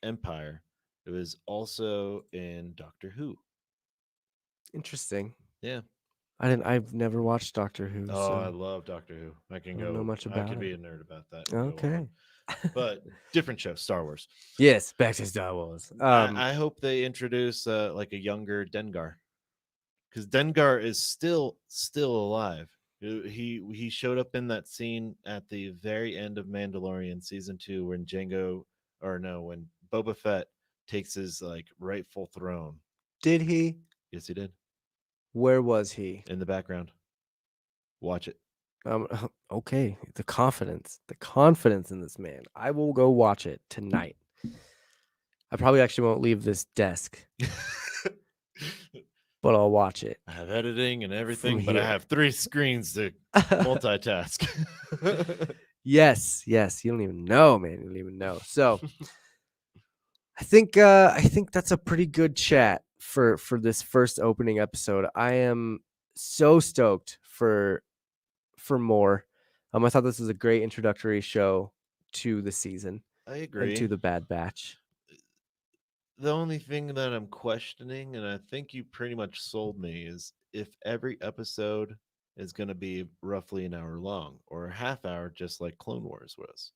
Empire, it was also in Doctor Who? Interesting. Yeah. I've never watched Doctor Who, Oh, I so love Doctor Who. I can I don't know go. much I about could be it. a nerd about that. and go Okay. on. But different show, Star Wars. Yes, back to Star Wars. I hope they introduce like a younger Dengar, because Dengar is still alive. He showed up in that scene at the very end of Mandalorian season 2 when when Boba Fett takes his like rightful throne. Did he? Yes, he did. Where was he? In the background. Watch it. Okay. The confidence in this man. I will go watch it tonight. I probably actually won't leave this desk, but I'll watch it. I have editing and everything, From but I here. have 3 screens to multitask. Yes. You don't even know, man. You don't even know. So I think that's a pretty good chat for this first opening episode. I am so stoked for more. I thought this was a great introductory show to the season I agree. and to the Bad Batch. The only thing that I'm questioning, and I think you pretty much sold me, is if every episode is going to be roughly an hour long or a half hour, just like Clone Wars was.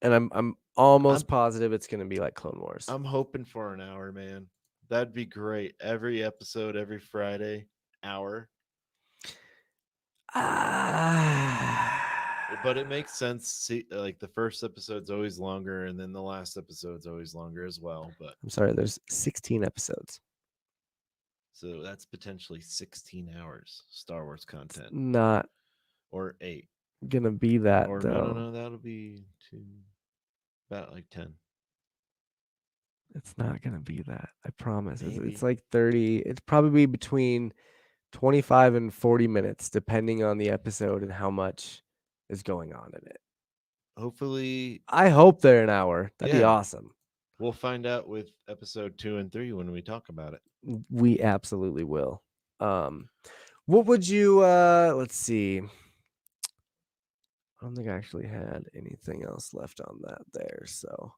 And I'm almost positive it's going to be like Clone Wars. I'm hoping for an hour, man. That'd be great. Every episode, every Friday, hour. But it makes sense. See, like the first episode's always longer, and then the last episode's always longer as well. But I'm sorry, there's 16 episodes. So that's potentially 16 hours Star Wars content. Not or 8. Gonna be that Or though. no, that'll be about like 10. It's not gonna be that. I promise. Maybe. It's like 30. It's probably between 25 and 40 minutes, depending on the episode and how much is going on in it. Hopefully, I hope they're an hour. That'd be Yeah. awesome. we'll find out with episode 2 and 3 when we talk about it. We absolutely will. What would you let's see. I don't think I actually had anything else left on that there. So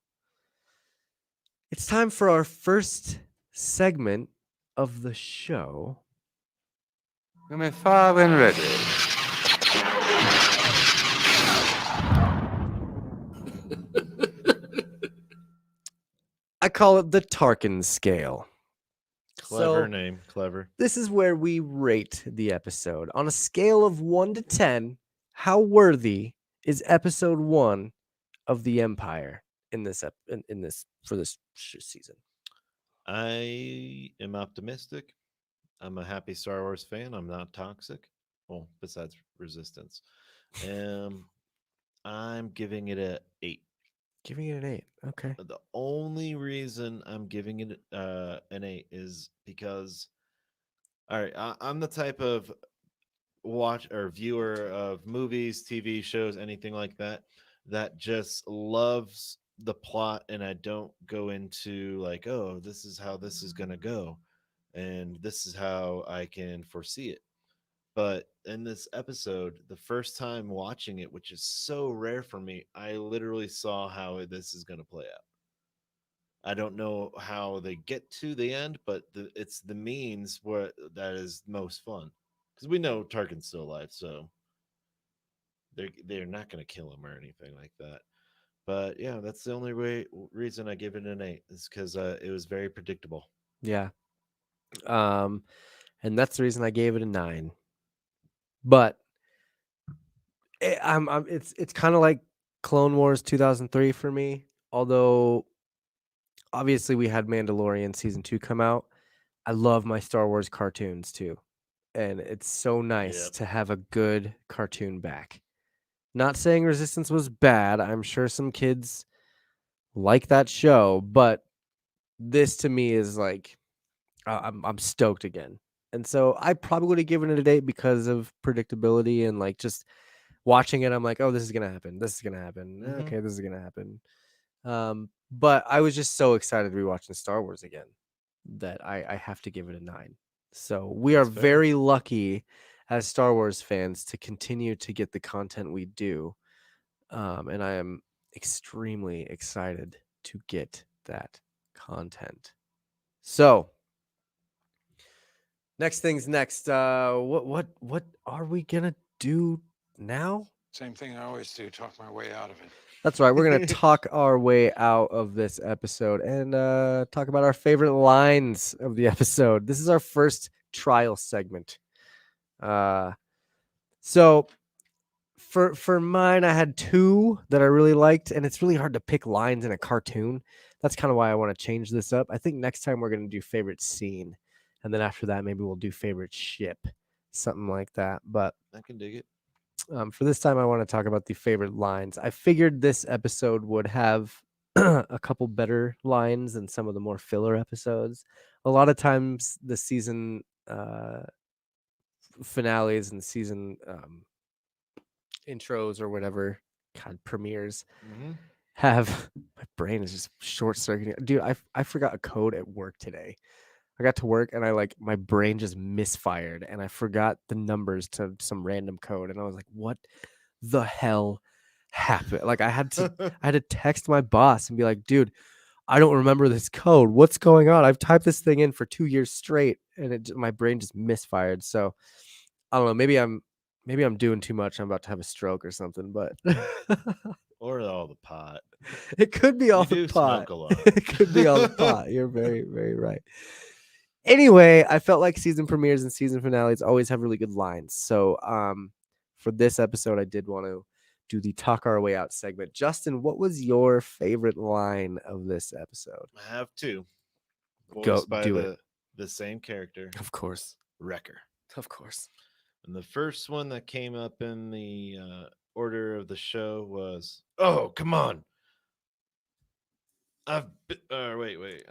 it's time for our first segment of the show. You may fire when ready. I call it the Tarkin scale. Clever So name. Clever. this is where we rate the episode on a scale of 1 to 10. How worthy is episode 1 of the Empire in this in this for this season? I am optimistic. I'm a happy Star Wars fan. I'm not toxic. Well, besides Resistance. I'm giving it a 8. Giving it an 8. Okay. The only reason I'm giving it an 8 is because, all right, I'm the type of watch or viewer of movies, TV shows, anything like that, that just loves the plot, and I don't go into like, oh, this is how this is gonna go, and this is how I can foresee it. But in this episode, the first time watching it, which is so rare for me, I literally saw how this is gonna play out. I don't know how they get to the end, but it's the means where that is most fun, because we know Tarkin's still alive, so they're not going to kill him or anything like that. But yeah, that's the only reason I give it an 8 is because it was very predictable. Yeah. And that's the reason I gave it a 9. But it's kind of like Clone Wars 2003 for me. Although obviously we had Mandalorian season 2 come out. I love my Star Wars cartoons too. And it's so nice Yep. to have a good cartoon back. Not saying Resistance was bad. I'm sure some kids like that show, but this to me is like I'm stoked again. And so I probably would have given it a 8 because of predictability and like just watching it. I'm like, oh, this is gonna happen. This is gonna happen. Mhm. Okay, this is gonna happen. But I was just so excited to be watching Star Wars again that I have to give it a 9. So we That's are fair. very lucky as Star Wars fans to continue to get the content we do. And I am extremely excited to get that content. So next things next. What are we gonna do now? Same thing I always do, talk my way out of it. That's right. We're gonna talk our way out of this episode and talk about our favorite lines of the episode. This is our first trial segment. So for mine, I had 2 that I really liked, and it's really hard to pick lines in a cartoon. That's kind of why I want to change this up. I think next time we're gonna do favorite scene, and then after that, maybe we'll do favorite ship, something like that. But I can dig it. for this time, I want to talk about the favorite lines. I figured this episode would have a couple better lines than some of the more filler episodes. A lot of times, the season finales and season intros or whatever, God, premieres have my brain is just short circuiting. Dude, I forgot a code at work today. I got to work and my brain just misfired and I forgot the numbers to some random code and I was like, what the hell happened? Like I had to text my boss and be like, dude, I don't remember this code. What's going on? I've typed this thing in for 2 years straight and my brain just misfired. So I don't know, maybe I'm doing too much. I'm about to have a stroke or something, but Or all the pot. it could be all You the do pot. smoke a lot. It could be all the pot. You're very, very right. Anyway, I felt like season premieres and season finales always have really good lines. So for this episode, I did want to do the talk our way out segment. Justin, what was your favorite line of this episode? I have 2. Go Voiced by do it. the same character, Of course. Wrecker. Of course. And the first one that came up in the order of the show was, "Oh, come on! Wait.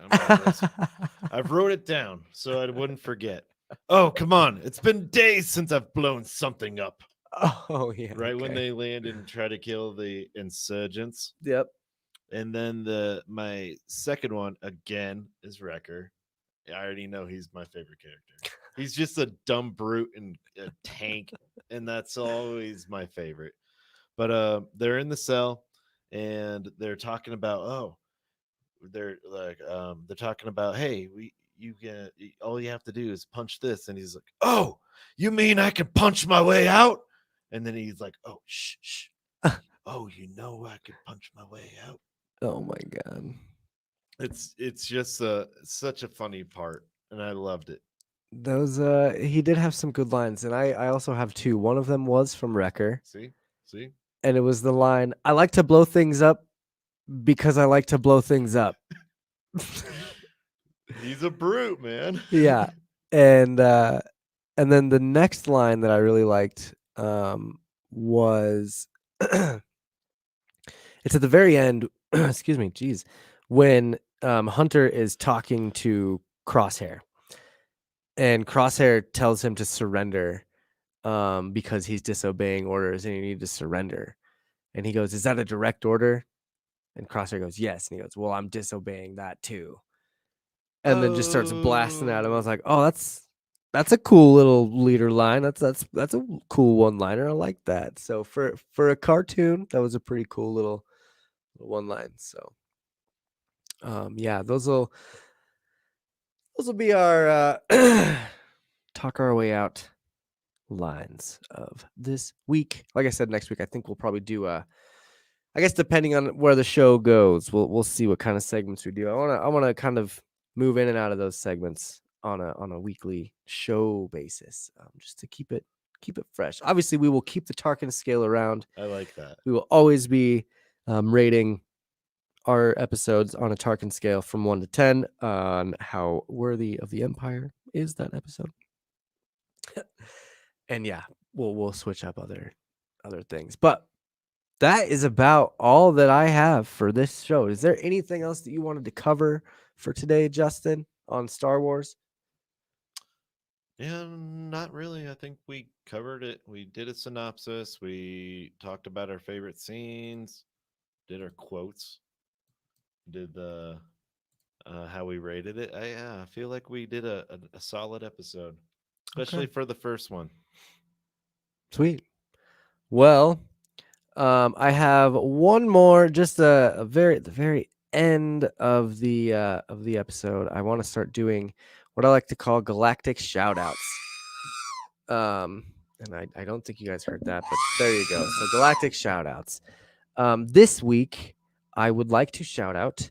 I've wrote it down so I wouldn't forget. Oh, come on! It's been days since I've blown something up." Oh yeah. Right when okay. they land and try to kill the insurgents, Yep. and then my second one again is Wrecker. I already know he's my favorite character. He's just a dumb brute and a tank, and that's always my favorite. But they're in the cell and they're talking about they're talking about, hey, you can, all you have to do is punch this, and he's like, oh, you mean I can punch my way out? And then he's like, oh, shh. Oh, you know I can punch my way out. Oh my god. It's just such a funny part, and I loved it. Those he did have some good lines, and I also have two. One of them was from Wrecker, See, and it was the line, "I like to blow things up because I like to blow things up." he's a brute, man. Yeah. And then the next line that I really liked was it's at the very end, excuse me, geez, when Hunter is talking to Crosshair, and Crosshair tells him to surrender because he's disobeying orders and you need to surrender. And he goes, "Is that a direct order?" And Crosshair goes, "Yes." And he goes, "Well, I'm disobeying that too." And then just starts blasting at him. I was like, "Oh, that's a cool little leader line. That's a cool one liner. I like that." So for a cartoon, that was a pretty cool little one line. So yeah, those will be our talk our way out lines of this week. Like I said, next week I think we'll probably do I guess depending on where the show goes, we'll see what kind of segments we do. I wanna kind of move in and out of those segments on a weekly show basis, just to keep it fresh. Obviously, we will keep the Tarkin scale around. I like that. We will always be rating our episodes on a Tarkin scale from 1 to 10 on how worthy of the Empire is that episode. And yeah, we'll switch up other things, but that is about all that I have for this show. Is there anything else that you wanted to cover for today, Justin, on Star Wars? Yeah, not really. I think we covered it. We did a synopsis. We talked about our favorite scenes, did our quotes, did the how we rated it. I feel like we did a solid episode, especially Okay. for the first one. Sweet. Well, I have one more, just the very end of the episode. I want to start doing what I like to call galactic shoutouts. And I don't think you guys heard that, but there you go. So galactic shoutouts. This week, I would like to shout out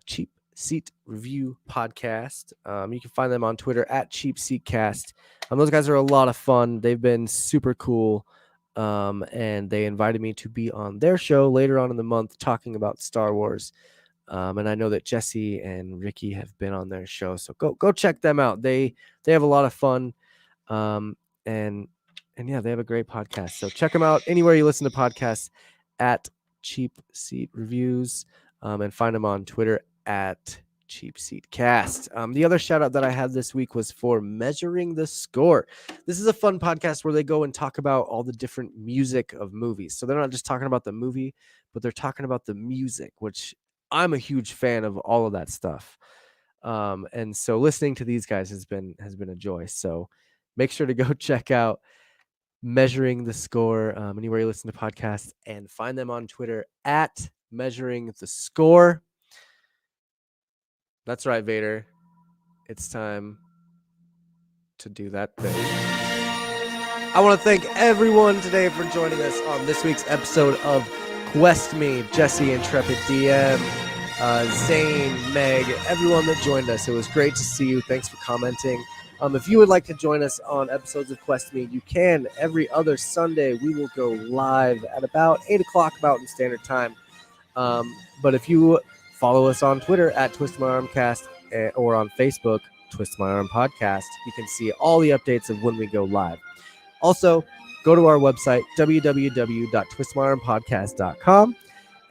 Cheap Seat Review Podcast. You can find them on Twitter at Cheap Seat Cast. Those guys are a lot of fun. They've been super cool. And they invited me to be on their show later on in the month talking about Star Wars. And I know that Jesse and Ricky have been on their show, so go check them out. They have a lot of fun. And yeah, they have a great podcast. So check them out anywhere you listen to podcasts at Cheap Seat Reviews, and find them on Twitter at Cheap Seat Cast. The other shout out that I had this week was for Measuring the Score. This is a fun podcast where they go and talk about all the different music of movies. So they're not just talking about the movie, but they're talking about the music, which I'm a huge fan of all of that stuff. And so listening to these guys has been a joy. So make sure to go check out Measuring the Score anywhere you listen to podcasts, and find them on Twitter at Measuring the Score. That's right, Vader. It's time to do that thing. I want to thank everyone today for joining us on this week's episode of Quest Me. Jesse, Intrepid DM, Zane, Meg, everyone that joined us. It was great to see you. Thanks for commenting. If you would like to join us on episodes of Quest Me, you can. Every other Sunday, we will go live at about 8 o'clock Mountain Standard Time. But if you follow us on Twitter at Twist My Arm Cast, or on Facebook, Twist My Arm Podcast, you can see all the updates of when we go live. Also, go to our website, www.twistmyarmpodcast.com,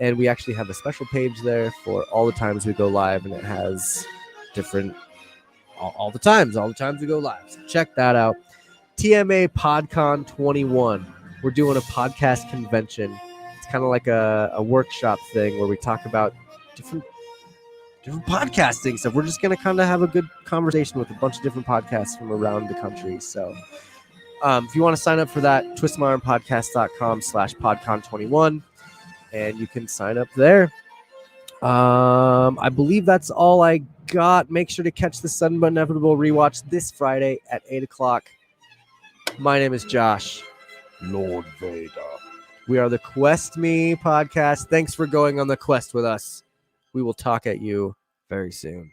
and we actually have a special page there for all the times we go live, and it has different all the times we go live. So check that out. TMA PodCon 21. We're doing a podcast convention. It's kind of like a workshop thing where we talk about different podcasting stuff. We're just going to kind of have a good conversation with a bunch of different podcasts from around the country. So if you want to sign up for that, twistmyarmpodcast.com/podcon21, and you can sign up there. I believe that's all I got. Make sure to catch the Sudden But Inevitable rewatch this Friday at 8 o'clock. My name is Josh, Lord Vader. We are the Quest Me podcast. Thanks for going on the quest with us. We will talk at you very soon.